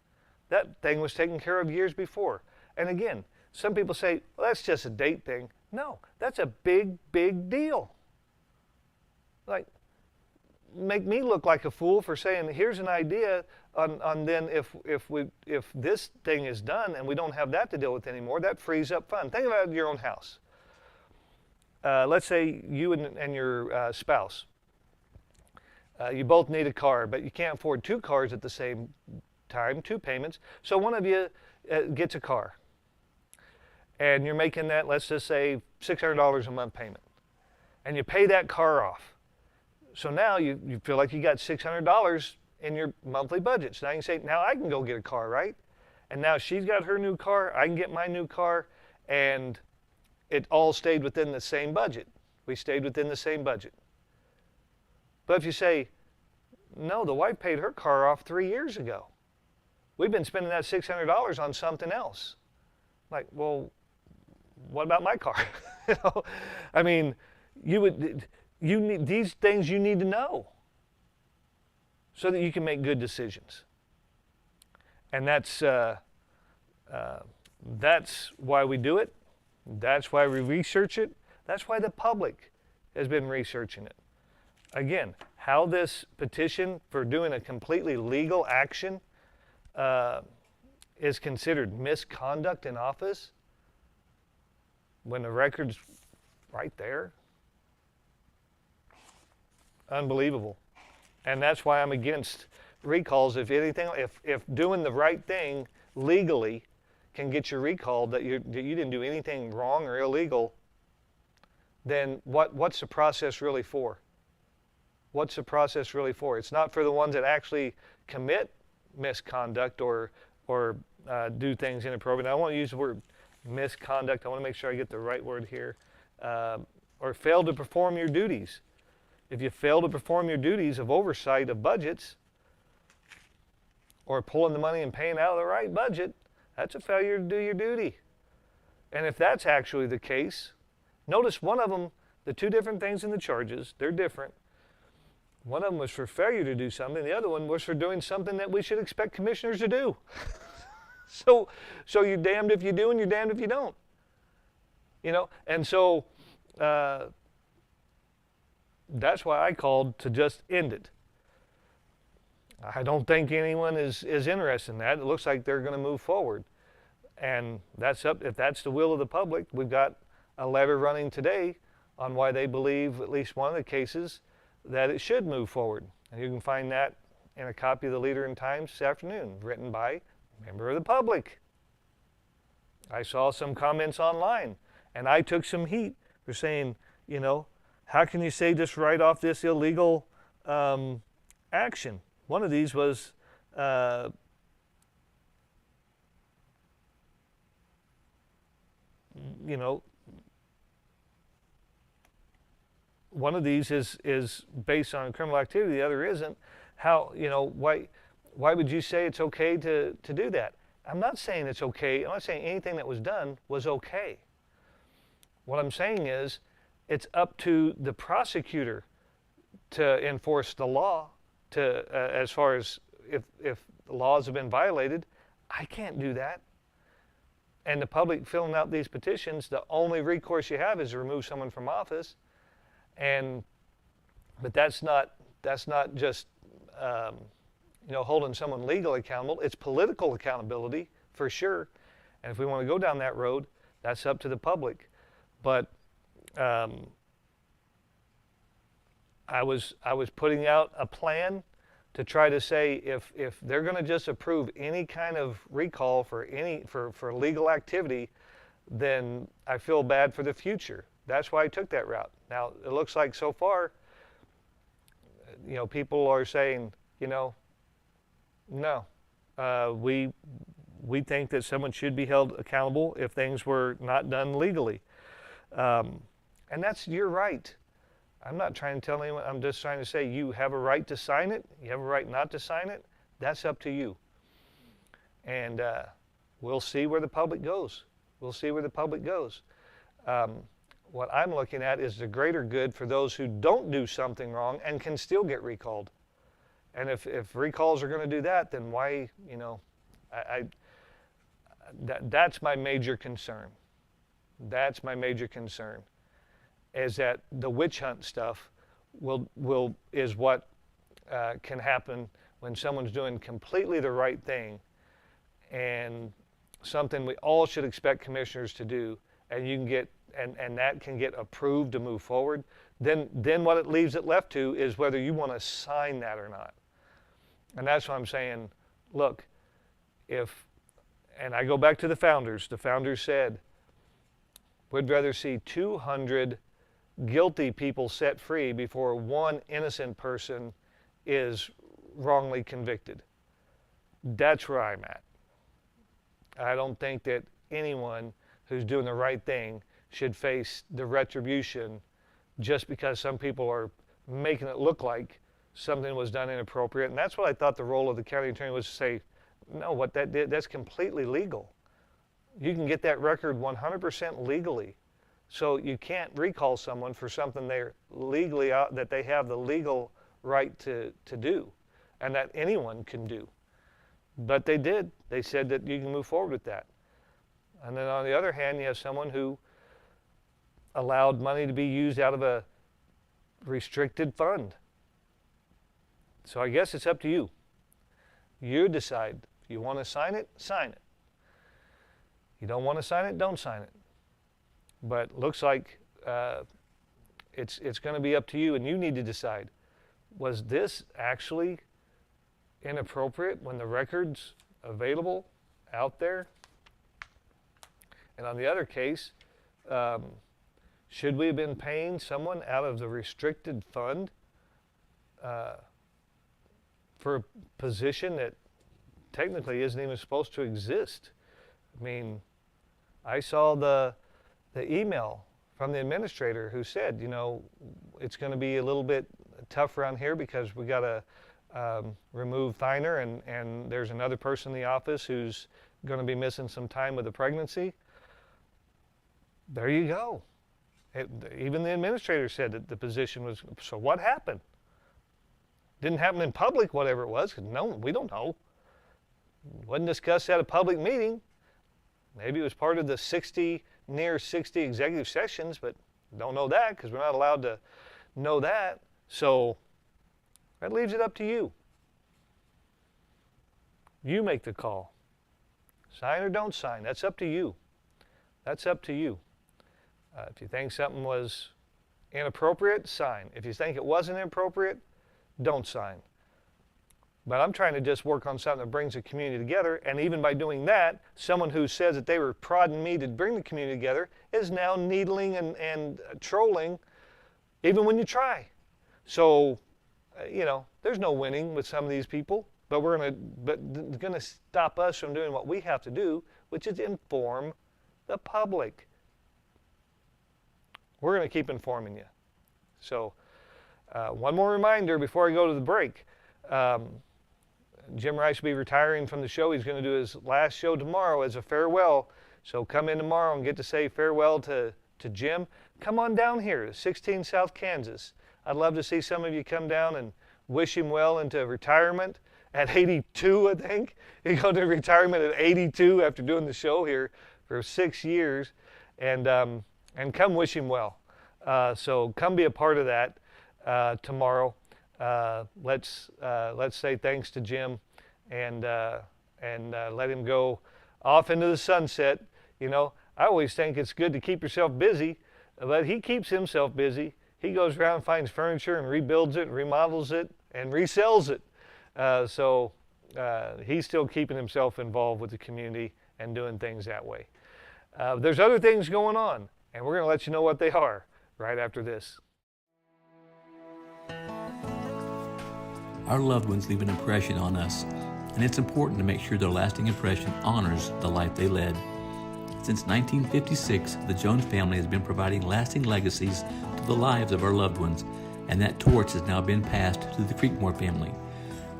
A: That thing was taken care of years before. And again, some people say, well, that's just a date thing. No, that's a big, big deal. Like, make me look like a fool for saying, here's an idea on then if this thing is done and we don't have that to deal with anymore, that frees up funds. Think about your own house. Let's say you and your spouse, you both need a car, but you can't afford two cars at the same time, two payments. So one of you gets a car, and you're making that, let's just say, $600 a month payment, and you pay that car off. So now you feel like you got $600 in your monthly budget. So now you can say, now I can go get a car, right? And now she's got her new car, I can get my new car, and it all stayed within the same budget. We stayed within the same budget. But if you say, no, the wife paid her car off 3 years ago. We've been spending that $600 on something else. Like, well, what about my car? You know, I mean, you need these things you need to know so that you can make good decisions. And that's why we do it. That's why we research it. That's why the public has been researching it. Again, how this petition for doing a completely legal action is considered misconduct in office when the record's right there. Unbelievable. And that's why I'm against recalls. If anything, if doing the right thing legally can get you recalled, that you didn't do anything wrong or illegal, then what's the process really for? What's the process really for? It's not for the ones that actually commit misconduct or do things inappropriate. I don't want to use the word misconduct. I want to make sure I get the right word here. Or fail to perform your duties. If you fail to perform your duties of oversight of budgets or pulling the money and paying out of the right budget, that's a failure to do your duty. And if that's actually the case, notice one of them, the two different things in the charges, they're different. One of them was for failure to do something. The other one was for doing something that we should expect commissioners to do. So you're damned if you do and you're damned if you don't. You know, and so that's why I called to just end it. I don't think anyone is interested in that. It looks like they're going to move forward. And that's up, if that's the will of the public. We've got a letter running today on why they believe, at least one of the cases, that it should move forward. And you can find that in a copy of the Leader and Times this afternoon, written by a member of the public. I saw some comments online, and I took some heat for saying, you know, how can you say just write off this illegal action? One of these was you know, one of these is based on criminal activity, the other isn't. How, why would you say it's okay to do that? I'm not saying it's okay. I'm not saying anything that was done was okay. What I'm saying is it's up to the prosecutor to enforce the law, as far as if the laws have been violated. I can't do that. And the public filling out these petitions, the only recourse you have is to remove someone from office. But that's not just holding someone legally accountable. It's political accountability for sure. And if we want to go down that road, that's up to the public. But I was putting out a plan to try to say if they're going to just approve any kind of recall for legal activity, then I feel bad for the future. That's why I took that route. Now it looks like so far, people are saying, no, we think that someone should be held accountable if things were not done legally, and that's your right. I'm not trying to tell anyone. I'm just trying to say you have a right to sign it. You have a right not to sign it. That's up to you. And we'll see where the public goes. We'll see where the public goes. What I'm looking at is the greater good for those who don't do something wrong and can still get recalled. And if recalls are going to do that, then why, that's my major concern. That's my major concern, is that the witch hunt stuff is what can happen when someone's doing completely the right thing and something we all should expect commissioners to do, and you can get and that can get approved to move forward. Then what it leaves it left to is whether you want to sign that or not. And that's what I'm saying. Look, and I go back to the founders said, we'd rather see 200 guilty people set free before one innocent person is wrongly convicted. That's where I'm at. I don't think that anyone who's doing the right thing should face the retribution just because some people are making it look like something was done inappropriate. And that's what I thought the role of the county attorney was, to say, no, what that did, that's completely legal. You can get that record 100% legally. So you can't recall someone for something they're legally out, that they have the legal right to do, and that anyone can do. But they did. They said that you can move forward with that. And then on the other hand, you have someone who allowed money to be used out of a restricted fund. So I guess it's up to you. You decide. If you want to sign it, sign it. You don't want to sign it, don't sign it. But looks like it's going to be up to you, and you need to decide, was this actually inappropriate when the record's available out there? And on the other case, should we have been paying someone out of the restricted fund for a position that technically isn't even supposed to exist? I mean, I saw the email from the administrator who said, it's going to be a little bit tough around here because we got to remove Thiner, and there's another person in the office who's going to be missing some time with a pregnancy. There you go. Even the administrator said that the position was, so what happened? Didn't happen in public, whatever it was, 'cause no, we don't know. Wasn't discussed at a public meeting. Maybe it was part of the near 60 executive sessions, but don't know that because we're not allowed to know that. So that leaves it up to you. You make the call. Sign or don't sign. That's up to you. That's up to you. If you think something was inappropriate, sign. If you think it wasn't inappropriate, don't sign. But I'm trying to just work on something that brings the community together, and even by doing that, someone who says that they were prodding me to bring the community together is now needling and trolling, even when you try. So, there's no winning with some of these people, but it's going to stop us from doing what we have to do, which is inform the public. we're going to keep informing you. So one more reminder before I go to the break. Jim Rice will be retiring from the show. He's going to do his last show tomorrow as a farewell. So come in tomorrow and get to say farewell to Jim. Come on down here, 16 South Kansas. I'd love to see some of you come down and wish him well into retirement at 82, I think. He go to retirement at 82 after doing the show here for 6 years, and come wish him well. So come be a part of that tomorrow. Let's say thanks to Jim, and let him go off into the sunset. You know, I always think it's good to keep yourself busy, but he keeps himself busy. He goes around and finds furniture and rebuilds it and remodels it and resells it. So he's still keeping himself involved with the community and doing things that way. There's other things going on, and we're going to let you know what they are right after this.
B: Our loved ones leave an impression on us, and it's important to make sure their lasting impression honors the life they led. Since 1956, the Jones family has been providing lasting legacies to the lives of our loved ones, and that torch has now been passed to the Creekmore family.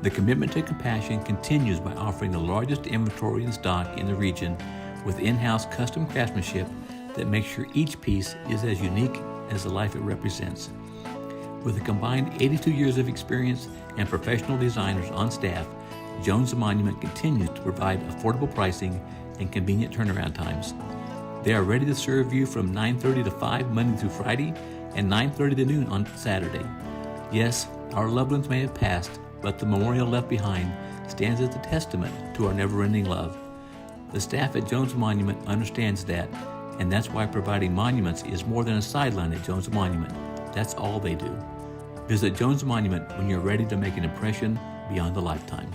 B: The commitment to compassion continues by offering the largest inventory in stock in the region with in-house custom craftsmanship that makes sure each piece is as unique as the life it represents. With a combined 82 years of experience and professional designers on staff, Jones Monument continues to provide affordable pricing and convenient turnaround times. They are ready to serve you from 9:30 to 5 Monday through Friday and 9:30 to noon on Saturday. Yes, our loved ones may have passed, but the memorial left behind stands as a testament to our never-ending love. The staff at Jones Monument understands that, and that's why providing monuments is more than a sideline at Jones Monument. That's all they do. Visit Jones Monument when you're ready to make an impression beyond a lifetime.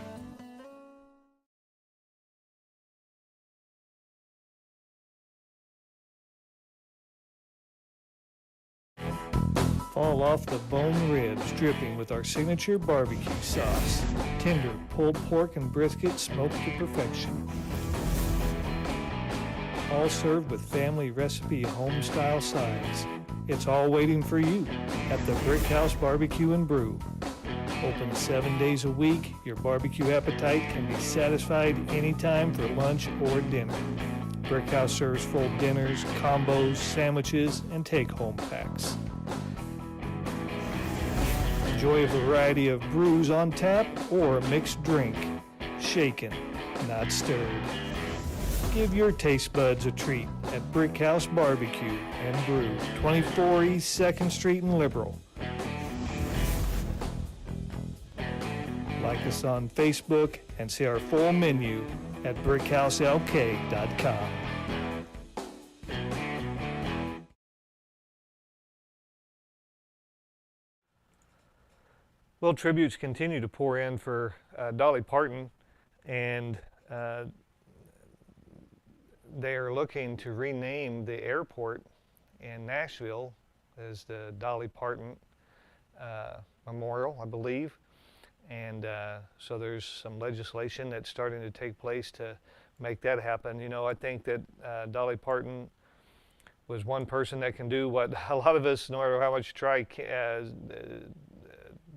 A: Fall off the bone ribs, dripping with our signature barbecue sauce. Tender pulled pork and brisket smoked to perfection. All served with family recipe home-style sides. It's all waiting for you at the Brick House Barbecue and Brew. Open 7 days a week, your barbecue appetite can be satisfied anytime for lunch or dinner. Brick House serves full dinners, combos, sandwiches, and take-home packs. Enjoy a variety of brews on tap or a mixed drink. Shaken, not stirred. Give your taste buds a treat at Brick House Barbecue and Brew, 24 East 2nd Street in Liberal. Like us on Facebook and see our full menu at brickhouselk.com. Well, tributes continue to pour in for Dolly Parton, and they are looking to rename the airport in Nashville as the Dolly Parton Memorial, I believe. And so there's some legislation that's starting to take place to make that happen. You know, I think that Dolly Parton was one person that can do what a lot of us, no matter how much you try,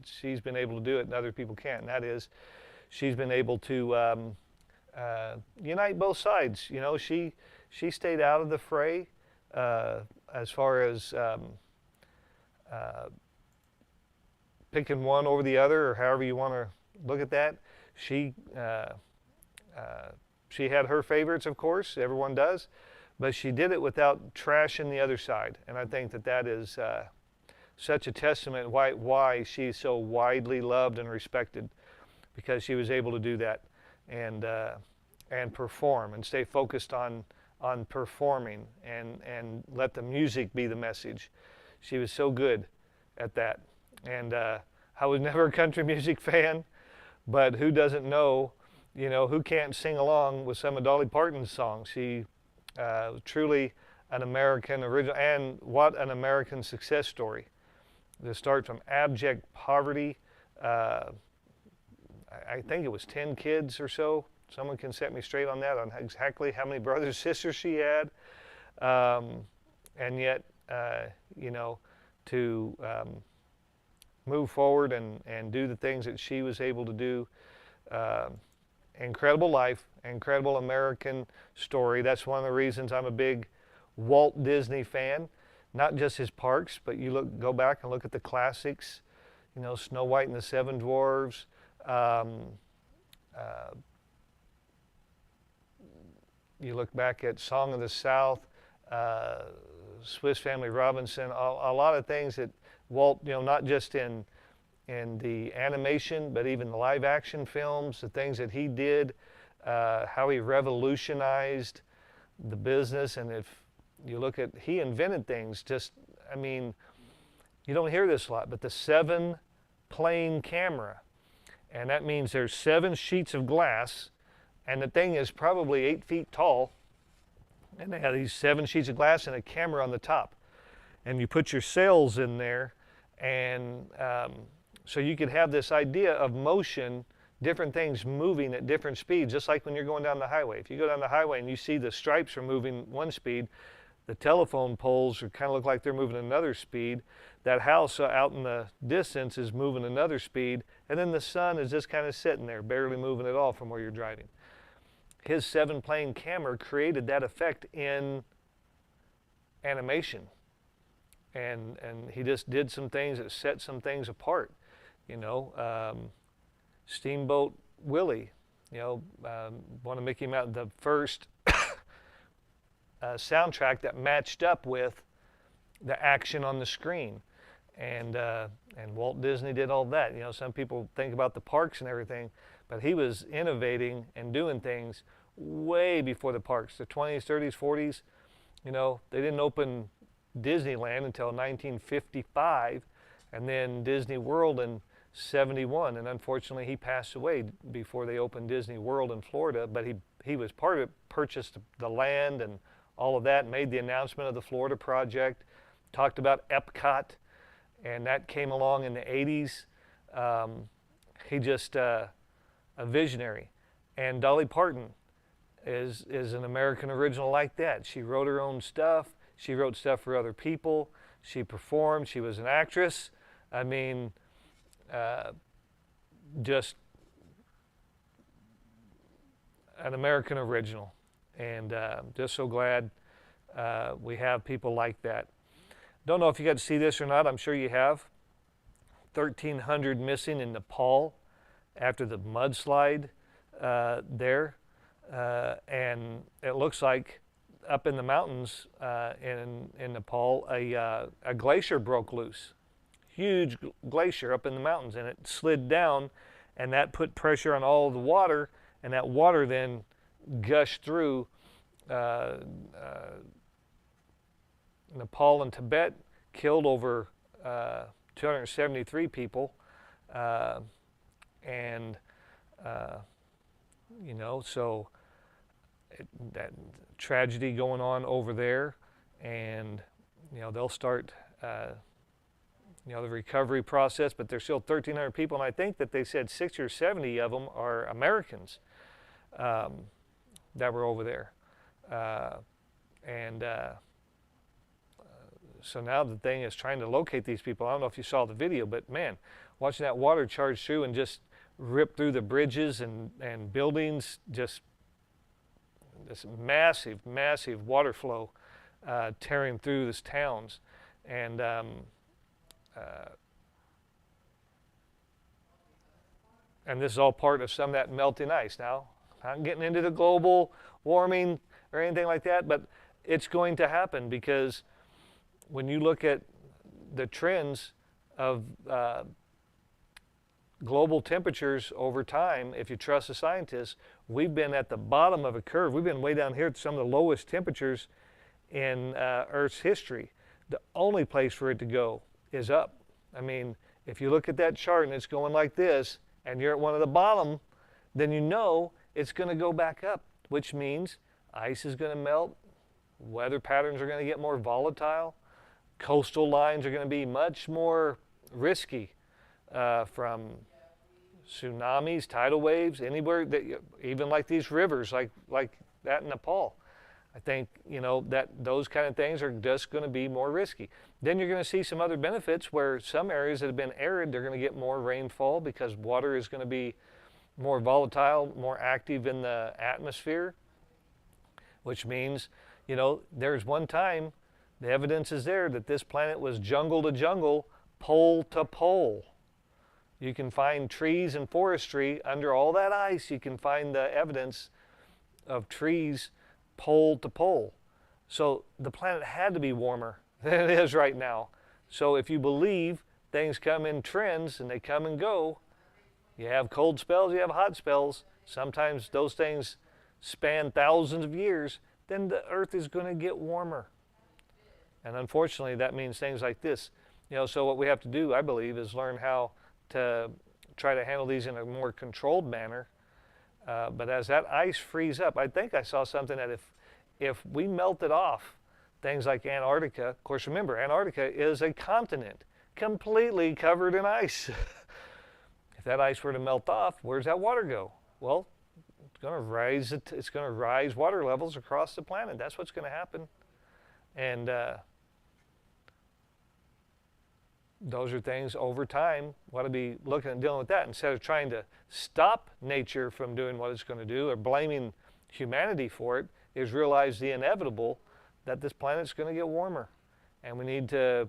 A: she's been able to do it and other people can't. And that is, she's been able to unite both sides. You know, she stayed out of the fray as far as picking one over the other, or however you want to look at that. She had her favorites, of course, everyone does, but she did it without trashing the other side. And I think that that is such a testament why she's so widely loved and respected, because she was able to do that and perform and stay focused on performing and let the music be the message. She was so good at that. And I was never a country music fan, but who doesn't know, you know, who can't sing along with some of Dolly Parton's songs? She truly an American original, and what an American success story. To start from abject poverty, I think it was 10 kids or so. Someone can set me straight on that, on exactly how many brothers and sisters she had. And yet you know, to move forward and do the things that she was able to do. Incredible life, incredible American story. That's one of the reasons I'm a big Walt Disney fan. Not just his parks, but go back and look at the classics, you know, Snow White and the Seven Dwarfs, you look back at Song of the South, Swiss Family Robinson, a lot of things that Walt, you know, not just in the animation, but even the live action films, the things that he did, how he revolutionized the business. And if you look at, he invented things just, I mean, you don't hear this a lot, but the 7-plane camera. And that means there's 7 sheets of glass, and the thing is probably 8 feet tall. And they have these 7 sheets of glass and a camera on the top. And you put your sails in there, and so you could have this idea of motion, different things moving at different speeds, just like when you're going down the highway. If you go down the highway and you see the stripes are moving one speed, the telephone poles kind of look like they're moving another speed. That house out in the distance is moving another speed, and then the sun is just kind of sitting there, barely moving at all from where you're driving. His 7-plane camera created that effect in animation. And he just did some things that set some things apart. You know, Steamboat Willie, you know, one of Mickey Mouse, the first soundtrack that matched up with the action on the screen. And Walt Disney did all that. You know, some people think about the parks and everything, but he was innovating and doing things way before the parks. The 20s, 30s, 40s, you know, they didn't open Disneyland until 1955, and then Disney World in 71. And unfortunately, he passed away before they opened Disney World in Florida, but he was part of it, purchased the land and all of that, made the announcement of the Florida project, talked about Epcot, and that came along in the 80s. He just a visionary. And Dolly Parton is an American original like that. She wrote her own stuff. She wrote stuff for other people. She performed. She was an actress. I mean, just an American original. And just so glad we have people like that. Don't know if you got to see this or not. I'm sure you have. 1,300 missing in Nepal after the mudslide there. And it looks like up in the mountains in Nepal, a glacier broke loose. Huge glacier up in the mountains, and it slid down, and that put pressure on all of the water, and that water then gushed through Nepal and Tibet, killed over 273 people, and you know, so that tragedy going on over there, and you know, they'll start you know, the recovery process, but there's still 1,300 people, and I think that they said 60 or 70 of them are Americans that were over there. So now the thing is trying to locate these people. I don't know if you saw the video, but man, watching that water charge through and just rip through the bridges and buildings, just this massive, massive water flow tearing through these towns. And this is all part of some of that melting ice. Now, I'm not getting into the global warming or anything like that, but it's going to happen, because when you look at the trends of global temperatures over time, if you trust the scientists, we've been at the bottom of a curve. We've been way down here at some of the lowest temperatures in Earth's history. The only place for it to go is up. I mean, if you look at that chart and it's going like this, and you're at one of the bottom, then you know it's going to go back up, which means ice is going to melt, weather patterns are going to get more volatile, coastal lines are going to be much more risky from tsunamis, tidal waves, anywhere that even like these rivers, like that in Nepal. I think, that those kind of things are just going to be more risky. Then you're going to see some other benefits where some areas that have been arid, they're going to get more rainfall because water is going to be more volatile, more active in the atmosphere, which means, there's one time, the evidence is there that this planet was jungle to jungle, pole to pole. You can find trees and forestry under all that ice. You can find the evidence of trees pole to pole. So the planet had to be warmer than it is right now. So if you believe things come in trends and they come and go, you have cold spells, you have hot spells. Sometimes those things span thousands of years, then the earth is going to get warmer. And unfortunately, that means things like this. So what we have to do, I believe, is learn how to try to handle these in a more controlled manner. But as that ice frees up, I think I saw something that if we melted off things like Antarctica, of course, remember, Antarctica is a continent completely covered in ice. If that ice were to melt off, where's that water go? Well, it's going to rise water levels across the planet. That's what's going to happen. And those are things over time, we ought to be looking at dealing with that instead of trying to stop nature from doing what it's going to do or blaming humanity for it, is realize the inevitable that this planet's going to get warmer and we need to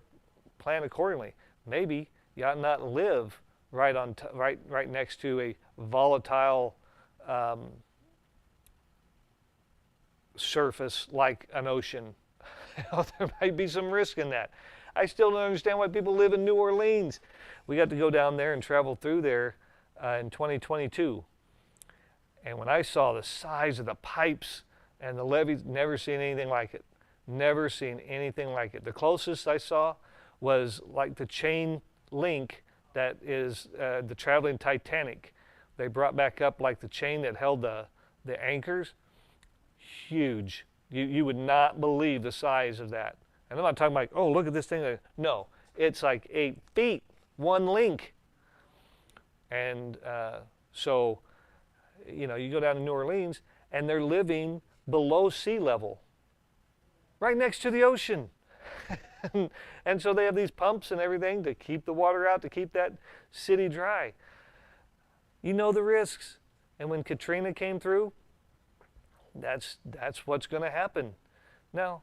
A: plan accordingly. Maybe you ought not live right next to a volatile surface like an ocean. There might be some risk in that. I still don't understand why people live in New Orleans. We got to go down there and travel through there in 2022. And when I saw the size of the pipes and the levees, never seen anything like it. Never seen anything like it. The closest I saw was like the chain link that is the traveling Titanic. They brought back up like the chain that held the anchors. Huge. You would not believe the size of that. And I'm not talking like, oh, look at this thing. No, it's like 8 feet, one link. And so, you go down to New Orleans, and they're living below sea level, right next to the ocean. And so they have these pumps and everything to keep the water out, to keep that city dry. You know the risks. And when Katrina came through, that's what's going to happen. Now,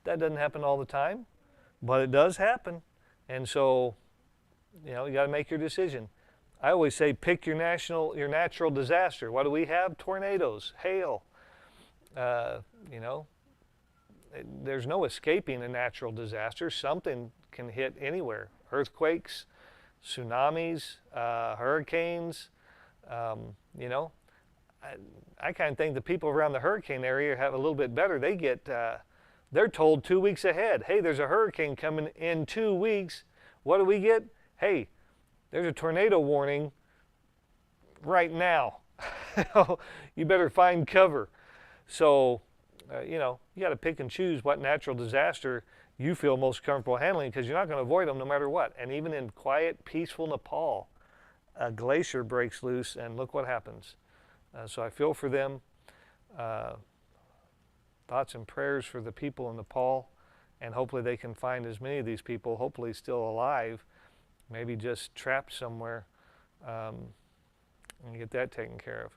A: that doesn't happen all the time, but it does happen. And so, you got to make your decision. I always say pick your natural disaster. What do we have? Tornadoes, hail. There's no escaping a natural disaster. Something can hit anywhere. Earthquakes, tsunamis, hurricanes. I kind of think the people around the hurricane area have a little bit better. They get, they're told 2 weeks ahead, hey, there's a hurricane coming in 2 weeks. What do we get? Hey, there's a tornado warning right now. You better find cover. So, you got to pick and choose what natural disaster you feel most comfortable handling, because you're not going to avoid them no matter what. And even in quiet, peaceful Nepal, a glacier breaks loose, and look what happens. So I feel for them. Thoughts and prayers for the people in Nepal, and hopefully they can find as many of these people, hopefully still alive, maybe just trapped somewhere, and get that taken care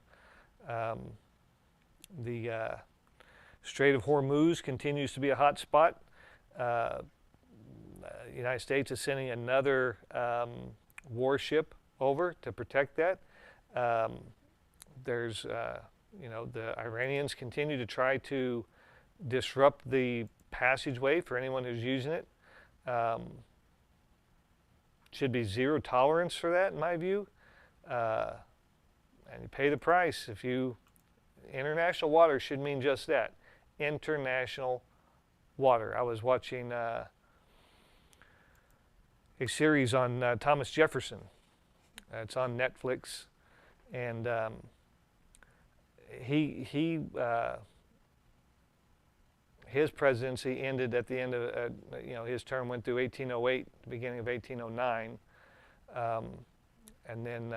A: of. The Strait of Hormuz continues to be a hot spot. The United States is sending another warship over to protect that. The Iranians continue to try to disrupt the passageway for anyone who's using it. Should be zero tolerance for that, in my view. And you pay the price. International water should mean just that. International water. I was watching a series on Thomas Jefferson. It's on Netflix, and his presidency ended at the end of his term went through 1808, the beginning of 1809, and then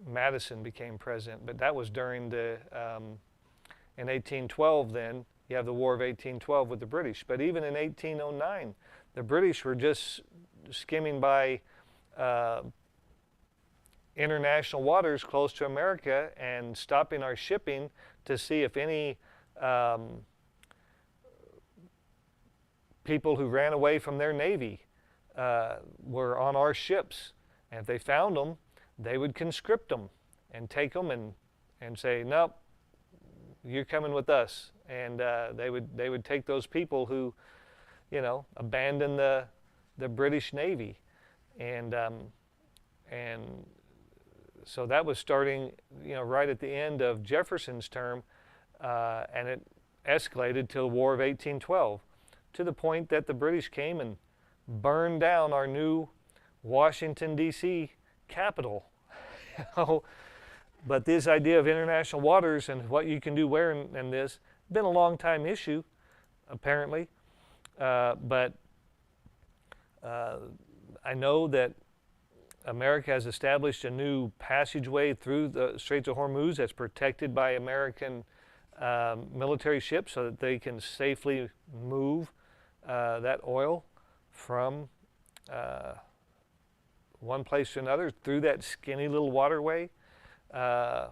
A: Madison became president. But that was during in 1812. Then you have the War of 1812 with the British. But even in 1809, the British were just skimming by international waters close to America and stopping our shipping to see if any people who ran away from their navy were on our ships. And if they found them, they would conscript them and take them and say, nope, you're coming with us. And they would take those people who, abandoned the British Navy. And so that was starting, right at the end of Jefferson's term, and it escalated to the War of 1812, to the point that the British came and burned down our new Washington, D.C. capital. But this idea of international waters and what you can do where in this, been a long time issue, apparently. But I know that America has established a new passageway through the Straits of Hormuz that's protected by American military ships so that they can safely move that oil from one place to another through that skinny little waterway. And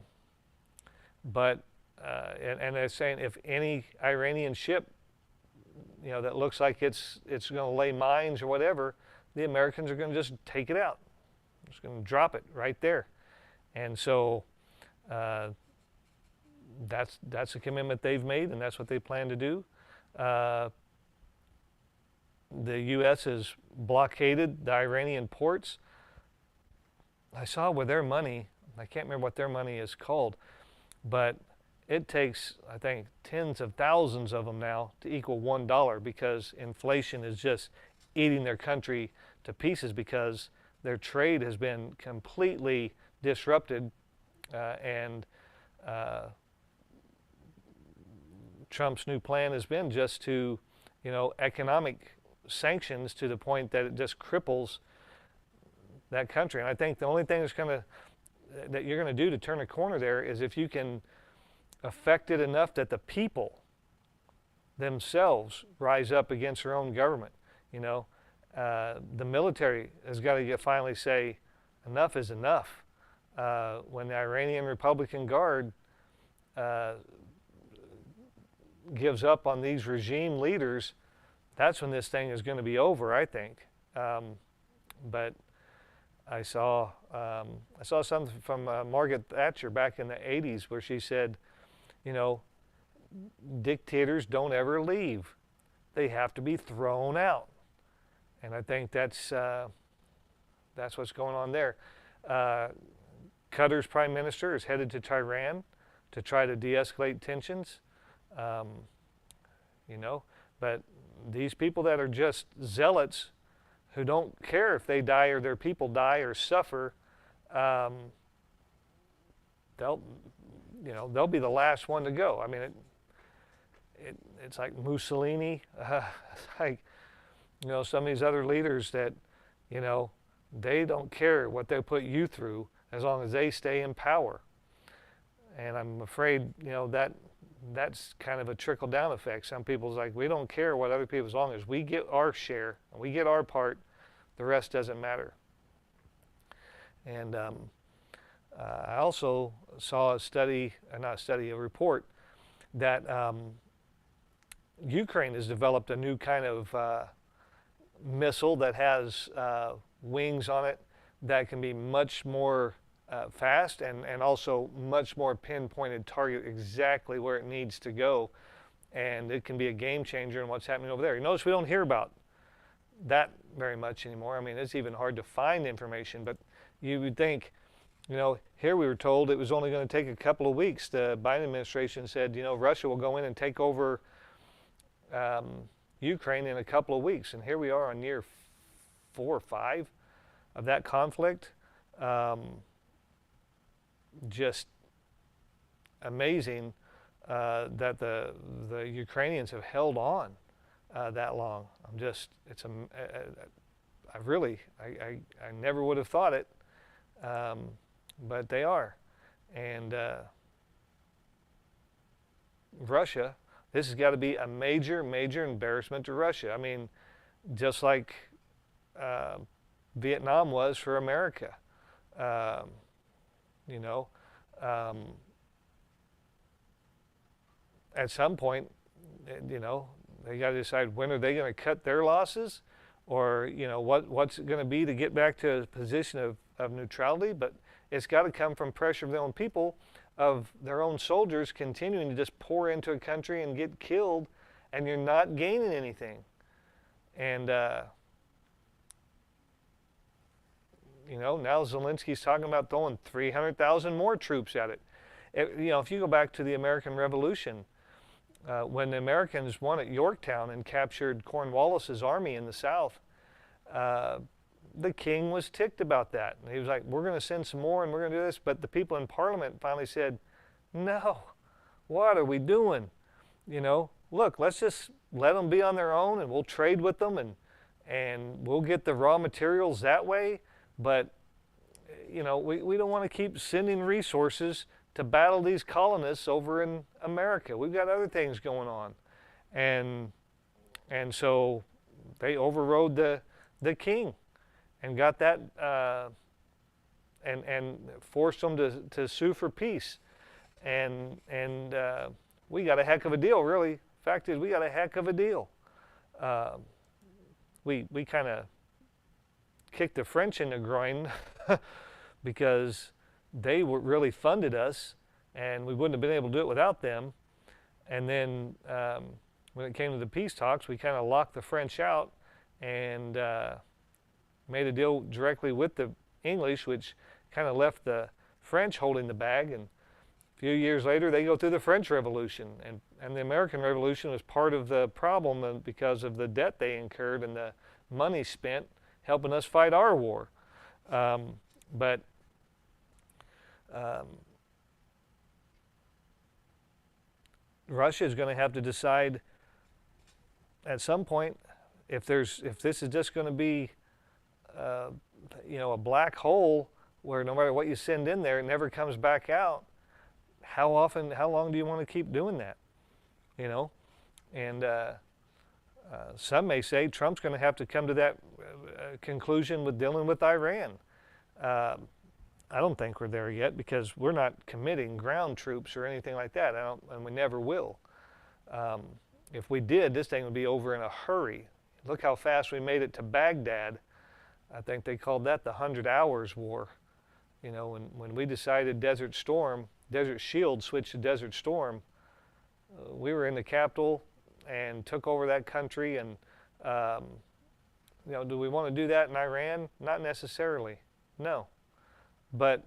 A: they're saying if any Iranian ship, that looks like it's going to lay mines or whatever, the Americans are going to just take it out. Just going to drop it right there. And so that's a commitment they've made, and that's what they plan to do. The U.S. has blockaded the Iranian ports. I saw with their money, I can't remember what their money is called, but it takes, I think, tens of thousands of them now to equal $1 because inflation is just eating their country to pieces because their trade has been completely disrupted, and Trump's new plan has been just to, economic sanctions to the point that it just cripples that country. And I think the only thing that you're going to do to turn a corner there is if you can affect it enough that the people themselves rise up against their own government. The military has got to finally say enough is enough. When the Iranian Republican Guard gives up on these regime leaders, that's when this thing is going to be over, I think. But I saw something from Margaret Thatcher back in the 80s where she said, dictators don't ever leave. They have to be thrown out. And I think that's what's going on there. Qatar's prime minister is headed to Tehran to try to de-escalate tensions. But these people that are just zealots who don't care if they die or their people die or suffer, they'll be the last one to go. I mean, it's like Mussolini, some of these other leaders that, they don't care what they put you through as long as they stay in power. And I'm afraid, that's kind of a trickle-down effect. Some people's like, we don't care what other people, as long as we get our share and we get our part, the rest doesn't matter. And I also saw a report that Ukraine has developed a new kind of missile that has wings on it that can be much more fast and also much more pinpointed, target exactly where it needs to go. And it can be a game changer in what's happening over there. You notice we don't hear about that very much anymore. I mean, it's even hard to find information, but you would think, here we were told it was only going to take a couple of weeks. The Biden administration said, Russia will go in and take over Ukraine in a couple of weeks. And here we are on year 4 or 5 of that conflict. Just amazing that the Ukrainians have held on that long. I never would have thought it, but they are. And Russia, This has got to be a major, major embarrassment to Russia. I mean, just like Vietnam was for America. You know, at some point, you know, they got to decide when are they going to cut their losses, or you know, what's it going to be to get back to a position of neutrality. But it's got to come from pressure of their own people, of their own soldiers continuing to just pour into a country and get killed, and you're not gaining anything. And you know, now Zelensky's talking about throwing 300,000 more troops at it. You know, if you go back to the American Revolution, when the Americans won at Yorktown and captured Cornwallis's army in the South, the king was ticked about that. And he was like, we're going to send some more and we're going to do this. But the people in Parliament finally said, no, what are we doing? You know, look, let's just let them be on their own and we'll trade with them and we'll get the raw materials that way. But, you know, we don't want to keep sending resources to battle these colonists over in America. We've got other things going on. And so they overrode the king and got that, and forced them to sue for peace. And we got a heck of a deal, really. Fact is, we got a heck of a deal. We kind of kicked the French in the groin because they really funded us, and we wouldn't have been able to do it without them. And then when it came to the peace talks, we kind of locked the French out and made a deal directly with the English, which kind of left the French holding the bag. And a few years later, they go through the French Revolution, and the American Revolution was part of the problem because of the debt they incurred and the money spent helping us fight our war. But Russia is going to have to decide at some point if this is just going to be you know, a black hole where no matter what you send in there, it never comes back out. How long do you want to keep doing that? You know, and some may say Trump's going to have to come to that conclusion with dealing with Iran. I don't think we're there yet because we're not committing ground troops or anything like that, and we never will. If we did, this thing would be over in a hurry. Look how fast we made it to Baghdad. I think they called that the 100 Hours War. You know, when we decided Desert Shield switched to Desert Storm, we were in the capital and took over that country. And you know, do we want to do that in Iran? Not necessarily, no. But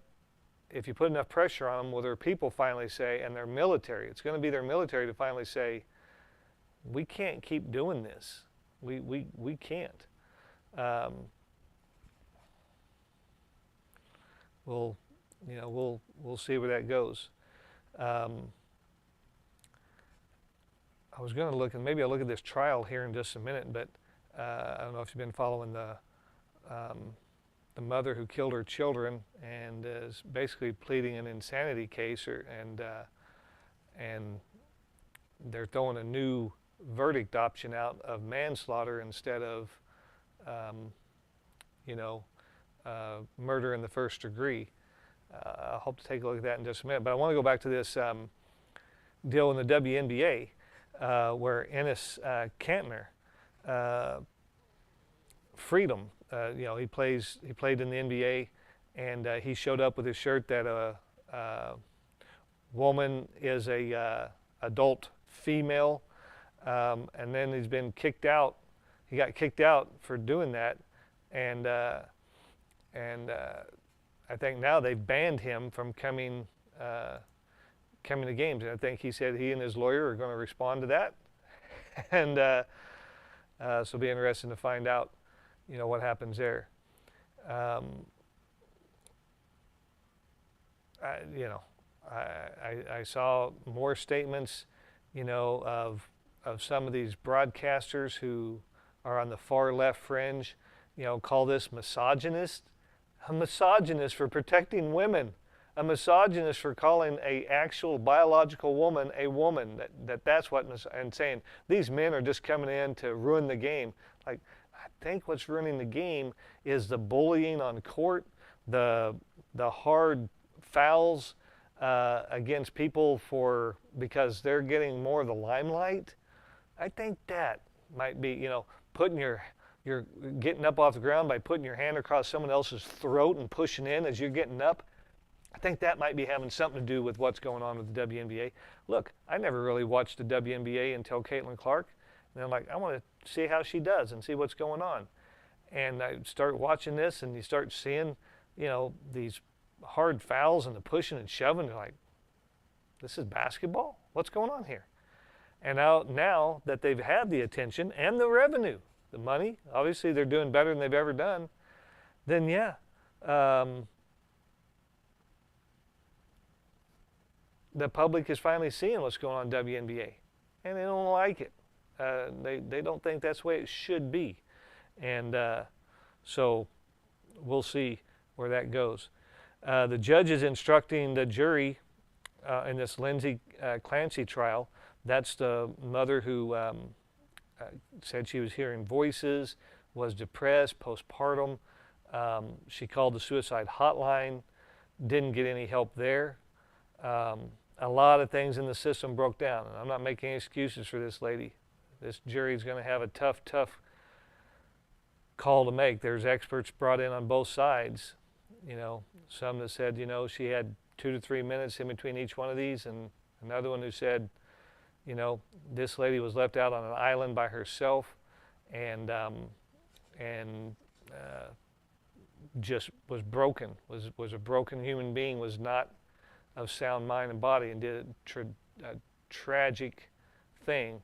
A: if you put enough pressure on them, will their people finally say, and their military, it's going to be their military to finally say, we can't keep doing this. We can't. We'll see where that goes. I was going to look, and maybe I'll look at this trial here in just a minute, but I don't know if you've been following the mother who killed her children and is basically pleading an insanity case, and they're throwing a new verdict option out of manslaughter instead of murder in the first degree. I hope to take a look at that in just a minute. But I want to go back to this deal in the WNBA where Enes Kanter, Freedom, he played in the NBA, and he showed up with his shirt that a woman is a adult female, and then he's been kicked out. He got kicked out for doing that, and I think now they've banned him from coming to games. And I think he said he and his lawyer are going to respond to that, and so it'll be interesting to find out, what happens there. I saw more statements, of some of these broadcasters who are on the far left fringe, call this misogynist. A misogynist for protecting women. a misogynist for calling a actual biological woman a woman. That's what, and saying these men are just coming in to ruin the game. Like, I think what's ruining the game is the bullying on court, the hard fouls against people because they're getting more of the limelight. I think that might be, putting you're getting up off the ground by putting your hand across someone else's throat and pushing in as you're getting up. I think that might be having something to do with what's going on with the WNBA. Look, I never really watched the WNBA until Caitlin Clark. And I'm like, I want to see how she does and see what's going on. And I start watching this, and you start seeing, these hard fouls and the pushing and shoving. You're like, this is basketball? What's going on here? And now that they've had the attention and the revenue, the money, obviously they're doing better than they've ever done, then yeah. The public is finally seeing what's going on in WNBA, and they don't like it. They don't think that's the way it should be. And so we'll see where that goes. The judge is instructing the jury in this Lindsay Clancy trial. That's the mother who said she was hearing voices, was depressed, postpartum. She called the suicide hotline, didn't get any help there. A lot of things in the system broke down, and I'm not making any excuses for this lady. This jury is going to have a tough call to make. There's experts brought in on both sides. Some that said, she had 2 to 3 minutes in between each one of these, and another one who said, this lady was left out on an island by herself, and just was broken, was a broken human being, was not of sound mind and body, and did a tragic thing,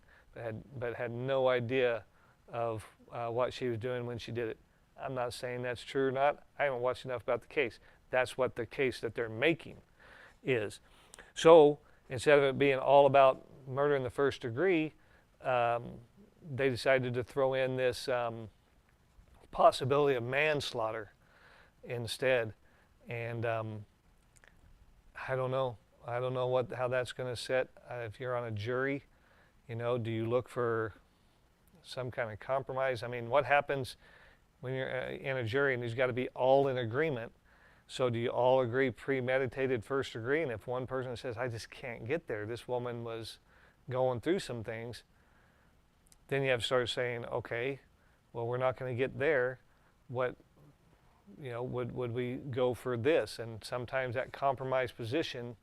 A: but had no idea of what she was doing when she did it. I'm not saying that's true or not. I haven't watched enough about the case. That's what the case that they're making is. So instead of it being all about murder in the first degree, they decided to throw in this possibility of manslaughter instead. And I don't know. I don't know how that's going to sit. If you're on a jury, do you look for some kind of compromise? I mean, what happens when you're in a jury and there's got to be all in agreement? So do you all agree premeditated first degree? And if one person says, I just can't get there, this woman was going through some things, then you have to start saying, okay, well, we're not going to get there. What, would we go for this? And sometimes that compromise position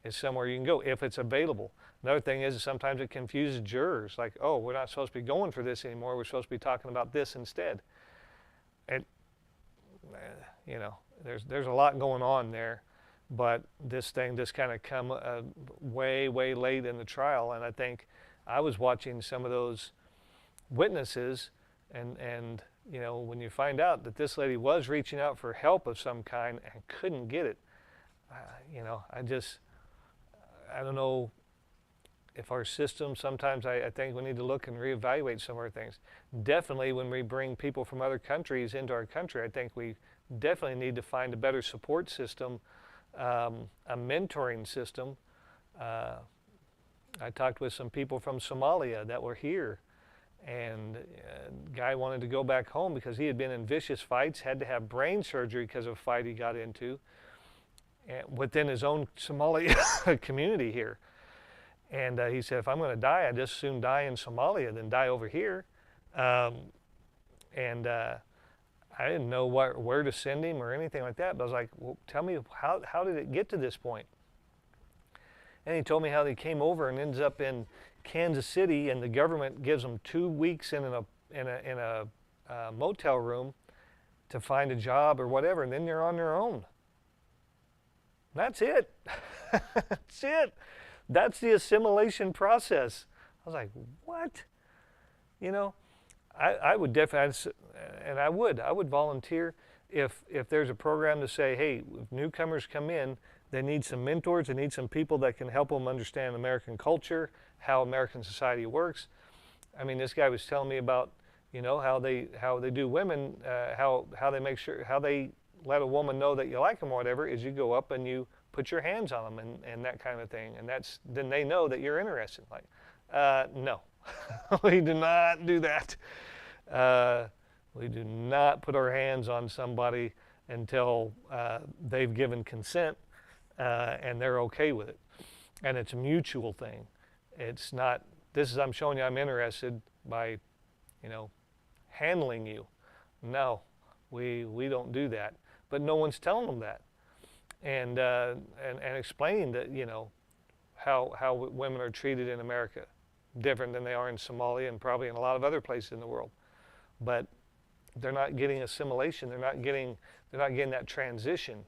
A: is somewhere you can go if it's available. Another thing is sometimes it confuses jurors, like, oh, we're not supposed to be going for this anymore. We're supposed to be talking about this instead. And, there's a lot going on there, but this thing just kind of come way late in the trial. And I think I was watching some of those witnesses, and when you find out that this lady was reaching out for help of some kind and couldn't get it, I don't know if our system, sometimes I think we need to look and reevaluate some of our things. Definitely when we bring people from other countries into our country, I think we definitely need to find a better support system, a mentoring system. I talked with some people from Somalia that were here, and a guy wanted to go back home because he had been in vicious fights, had to have brain surgery because of a fight he got into within his own Somali community here. And he said, if I'm going to die, I'd just soon die in Somalia than die over here. I didn't know where to send him or anything like that. But I was like, well, tell me, how did it get to this point? And he told me how he came over and ends up in Kansas City, and the government gives them 2 weeks in a motel room to find a job or whatever, and then they're on their own. That's it. That's it. That's the assimilation process. I was like, what? I would definitely, and I would volunteer if there's a program to say, hey, if newcomers come in, they need some mentors, they need some people that can help them understand American culture, how American society works. I mean, this guy was telling me about, how they do women, how they make sure, how they let a woman know that you like them or whatever, is you go up and you put your hands on them and that kind of thing. And then they know that you're interested. Like, no, we do not do that. We do not put our hands on somebody until they've given consent and they're okay with it. And it's a mutual thing. It's not, I'm showing you I'm interested by, handling you. No, we don't do that. But no one's telling them that. And explaining that, how women are treated in America, different than they are in Somalia and probably in a lot of other places in the world. But they're not getting assimilation. They're not getting that transition.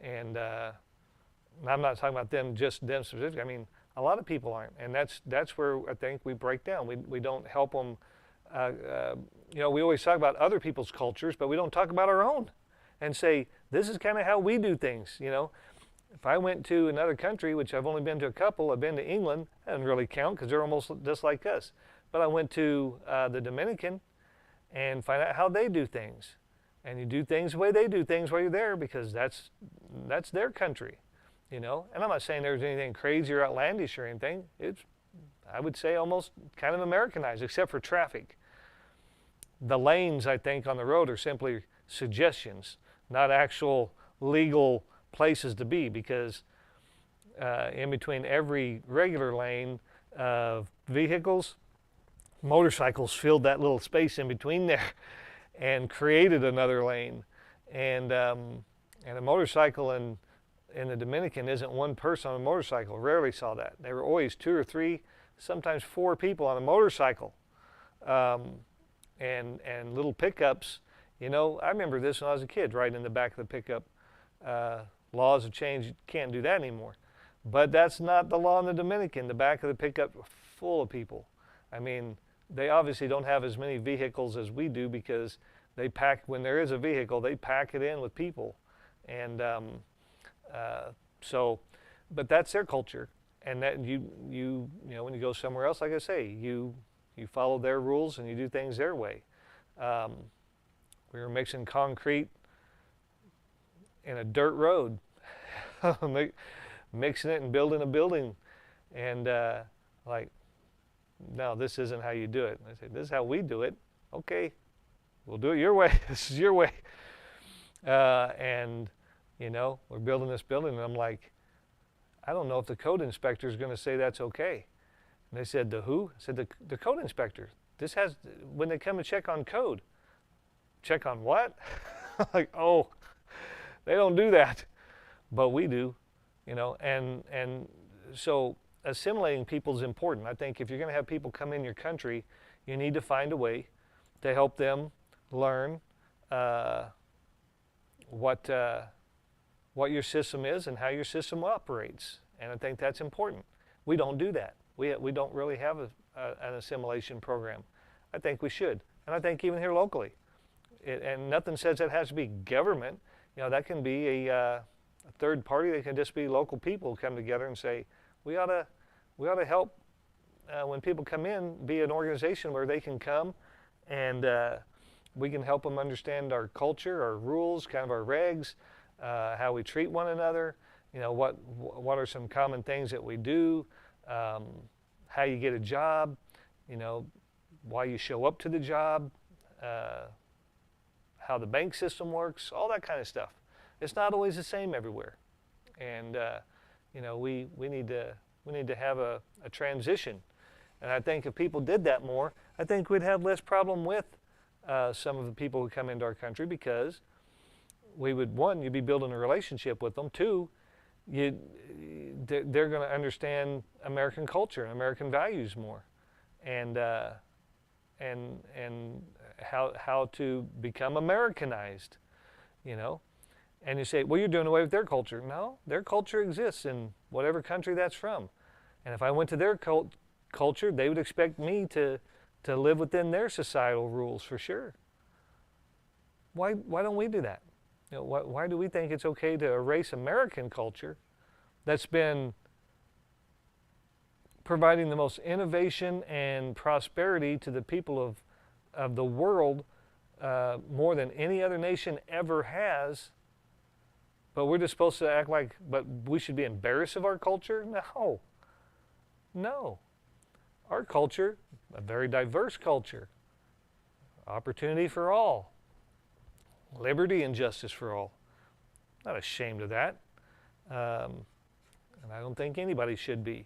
A: And I'm not talking about them specifically. I mean, a lot of people aren't, and that's where I think we break down. We don't help them. We always talk about other people's cultures, but we don't talk about our own, and say this is kind of how we do things. If I went to another country, which I've only been to a couple, I've been to England. That doesn't really count because they're almost just like us. But I went to the Dominican and find out how they do things, and you do things the way they do things while you're there because that's their country. And I'm not saying there's anything crazy or outlandish or anything. It's, I would say, almost kind of Americanized, except for traffic. The lanes, I think, on the road are simply suggestions, not actual legal places to be, because in between every regular lane of vehicles, motorcycles filled that little space in between there and created another lane. And a motorcycle in the Dominican isn't one person on a motorcycle. Rarely saw that. They were always 2 or 3, sometimes 4 people on a motorcycle, and little pickups. I remember this when I was a kid, riding in the back of the pickup. Laws have changed; you can't do that anymore. But that's not the law in the Dominican. The back of the pickup full of people. I mean, they obviously don't have as many vehicles as we do because they pack, when there is a vehicle, they pack it in with people, and but that's their culture, and that you when you go somewhere else, like I say, you follow their rules and you do things their way. We were mixing concrete in a dirt road, mixing it and building a building, and no, this isn't how you do it. And I said, this is how we do it. Okay, we'll do it your way. This is your way. And we're building this building, and I'm like, I don't know if the code inspector is going to say that's okay. And they said, the who? I said, the code inspector. When they come and check on code. Check on what? Like, oh, they don't do that, but we do, and so assimilating people is important. I think if you're going to have people come in your country, you need to find a way to help them learn what your system is and how your system operates. And I think that's important. We don't do that. We don't really have an assimilation program. I think we should. And I think even here locally. And nothing says it has to be government. That can be a third party. They can just be local people come together and say, we ought to help when people come in, be an organization where they can come and we can help them understand our culture, our rules, kind of our regs, how we treat one another, what are some common things that we do, how you get a job, why you show up to the job, how the bank system works, all that kind of stuff. It's not always the same everywhere, and we need to have a transition. And I think if people did that more, I think we'd have less problem with some of the people who come into our country, because we would, one, you'd be building a relationship with them. Two, they're going to understand American culture and American values more, and how to become Americanized, And you say, well, you're doing away with their culture. No, their culture exists in whatever country that's from. And if I went to their culture, they would expect me to live within their societal rules for sure. Why don't we do that? Why do we think it's okay to erase American culture that's been providing the most innovation and prosperity to the people of the world more than any other nation ever has? But we're just supposed to act like, but we should be embarrassed of our culture? No. Our culture, a very diverse culture, opportunity for all, liberty and justice for all. Not ashamed of that. And I don't think anybody should be.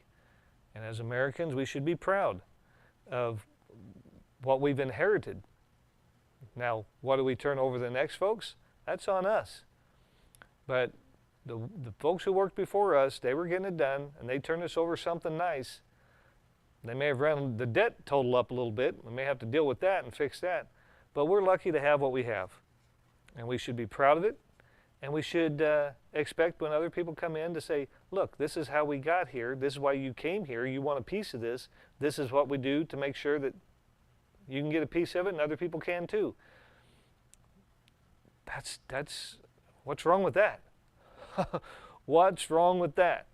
A: And as Americans, we should be proud of what we've inherited. Now, what do we turn over to the next folks? That's on us. But the folks who worked before us, they were getting it done, and they turned us over something nice. They may have run the debt total up a little bit. We may have to deal with that and fix that. But we're lucky to have what we have. And we should be proud of it. And we should expect when other people come in to say, look, this is how we got here. This is why you came here. You want a piece of this. This is what we do to make sure that you can get a piece of it and other people can too. That's what's wrong with that? What's wrong with that?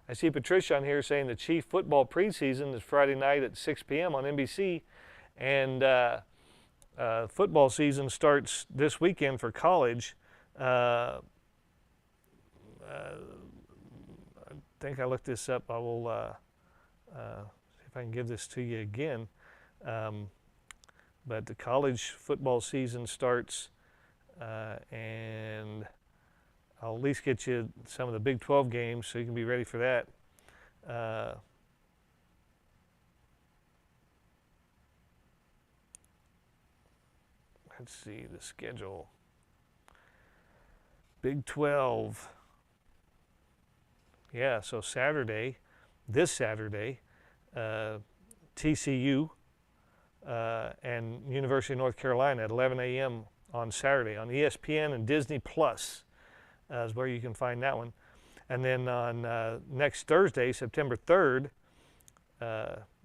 A: I see Patricia on here saying the Chief football preseason is Friday night at 6 p.m. on NBC, and football season starts this weekend for college. I think I looked this up. I will see if I can give this to you again. But the college football season starts, and I'll at least get you some of the Big 12 games so you can be ready for that. Let's see the schedule. Big 12. Yeah, so this Saturday, TCU and University of North Carolina at 11 a.m. on Saturday on ESPN and Disney Plus is where you can find that one. And then on next Thursday, September 3rd,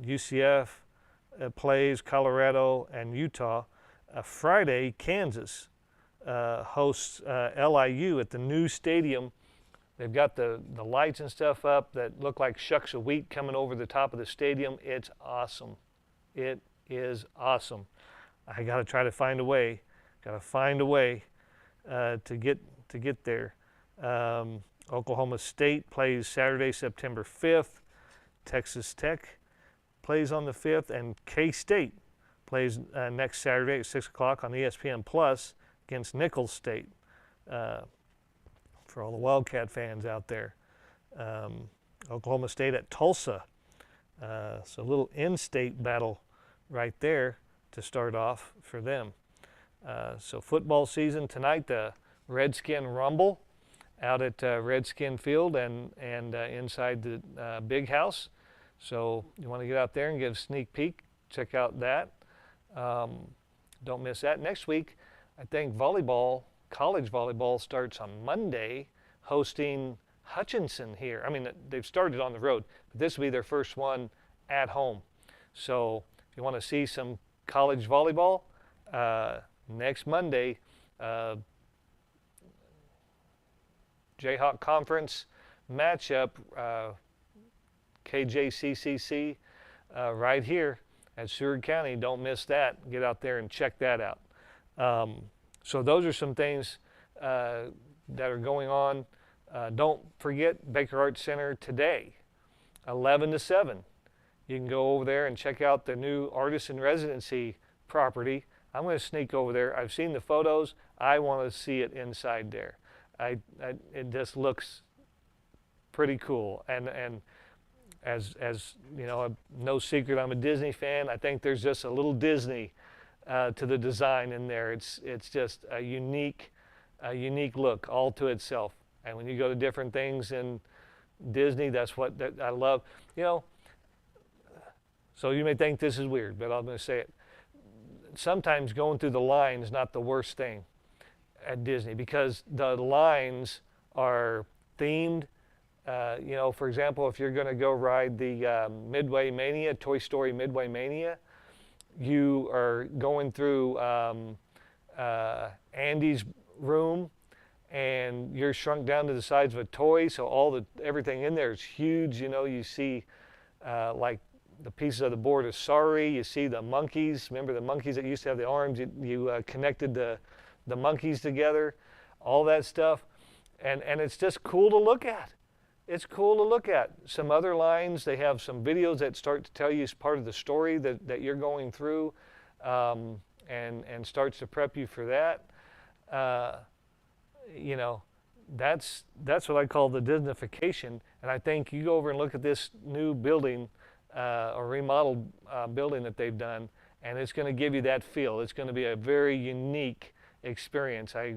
A: UCF plays Colorado and Utah. Friday, Kansas hosts LIU at the new stadium. They've got the lights and stuff up that look like shucks of wheat coming over the top of the stadium. It's awesome. It is awesome. I got to try to find a way. Got to find a way to get there. Oklahoma State plays Saturday, September 5th. Texas Tech plays on the 5th, and K-State plays next Saturday at 6 o'clock on ESPN Plus against Nicholls State. For all the Wildcat fans out there. Oklahoma State at Tulsa. So a little in-state battle right there to start off for them. So football season tonight, the Redskin Rumble out at Redskin Field and inside the Big House. So you want to get out there and get a sneak peek, check out that. Don't miss that. Next week, I think college volleyball starts on Monday, hosting Hutchinson here. I mean, they've started on the road, but this will be their first one at home. So if you want to see some college volleyball, next Monday, Jayhawk Conference matchup, KJCCC, right here at Seward County. Don't miss that. Get out there and check that out. So those are some things that are going on. Don't forget Baker Arts Center today, 11 to 7. You can go over there and check out the new Artist in Residency property. I'm going to sneak over there. I've seen the photos. I want to see it inside there. It just looks pretty cool. And as you know, no secret, I'm a Disney fan. I think there's just a little Disney to the design in there. It's just a unique look all to itself. And when you go to different things in Disney, that's what I love. You know, so you may think this is weird, but I'm going to say it. Sometimes going through the line is not the worst thing at Disney because the lines are themed. You know, for example, if you're going to go ride the Midway Mania, Toy Story Midway Mania, you are going through Andy's room, and you're shrunk down to the size of a toy, so everything in there is huge. You know, you see like the pieces of the board of Sorry. You see the monkeys. Remember the monkeys that used to have the arms? You connected the monkeys together. All that stuff. and it's just cool to look at. It's cool to look at. Some other lines, they have some videos that start to tell you as part of the story that you're going through, and starts to prep you for that. You know, that's what I call the Disneyfication. And I think you go over and look at this new building, or remodeled building that they've done, and it's going to give you that feel. It's going to be a very unique experience. I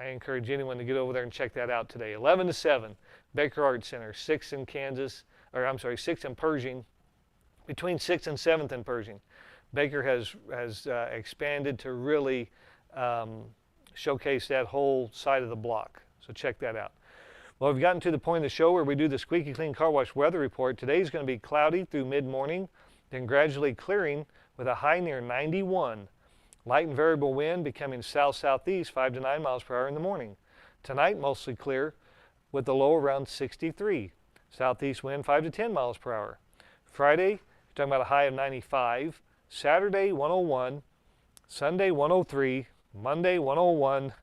A: encourage anyone to get over there and check that out today. 11 to 7, Baker Art Center, 6th and Kansas, or I'm sorry, 6th and Pershing, between 6th and 7th and Pershing. Baker has expanded to really showcase that whole side of the block. So check that out. Well, we've gotten to the point of the show where we do the Squeaky Clean Car Wash weather report. Today's going to be cloudy through mid-morning, then gradually clearing with a high near 91. Light and variable wind becoming south-southeast 5 to 9 miles per hour in the morning. Tonight, mostly clear with the low around 63. Southeast wind 5 to 10 miles per hour. Friday, you're talking about a high of 95. Saturday, 101. Sunday, 103. Monday, 101.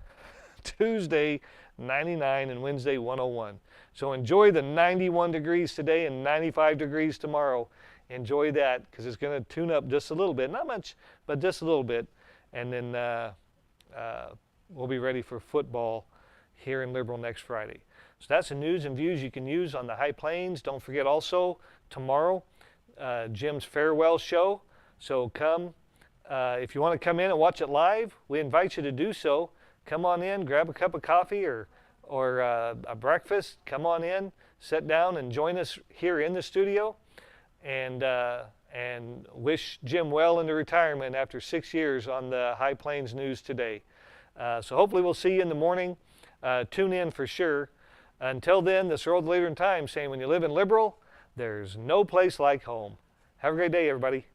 A: Tuesday, 99. And Wednesday, 101. So enjoy the 91 degrees today and 95 degrees tomorrow. Enjoy that because it's going to tune up just a little bit. Not much, but just a little bit. And then we'll be ready for football here in Liberal next Friday. So that's the news and views you can use on the High Plains. Don't forget also tomorrow, Jim's farewell show. So come, if you want to come in and watch it live, we invite you to do so. Come on in, grab a cup of coffee or a breakfast. Come on in, sit down and join us here in the studio. And wish Jim well into retirement after 6 years on the High Plains News Today. So hopefully we'll see you in the morning. Tune in for sure. Until then, this is Earl the Leader in Time saying when you live in Liberal, there's no place like home. Have a great day, everybody.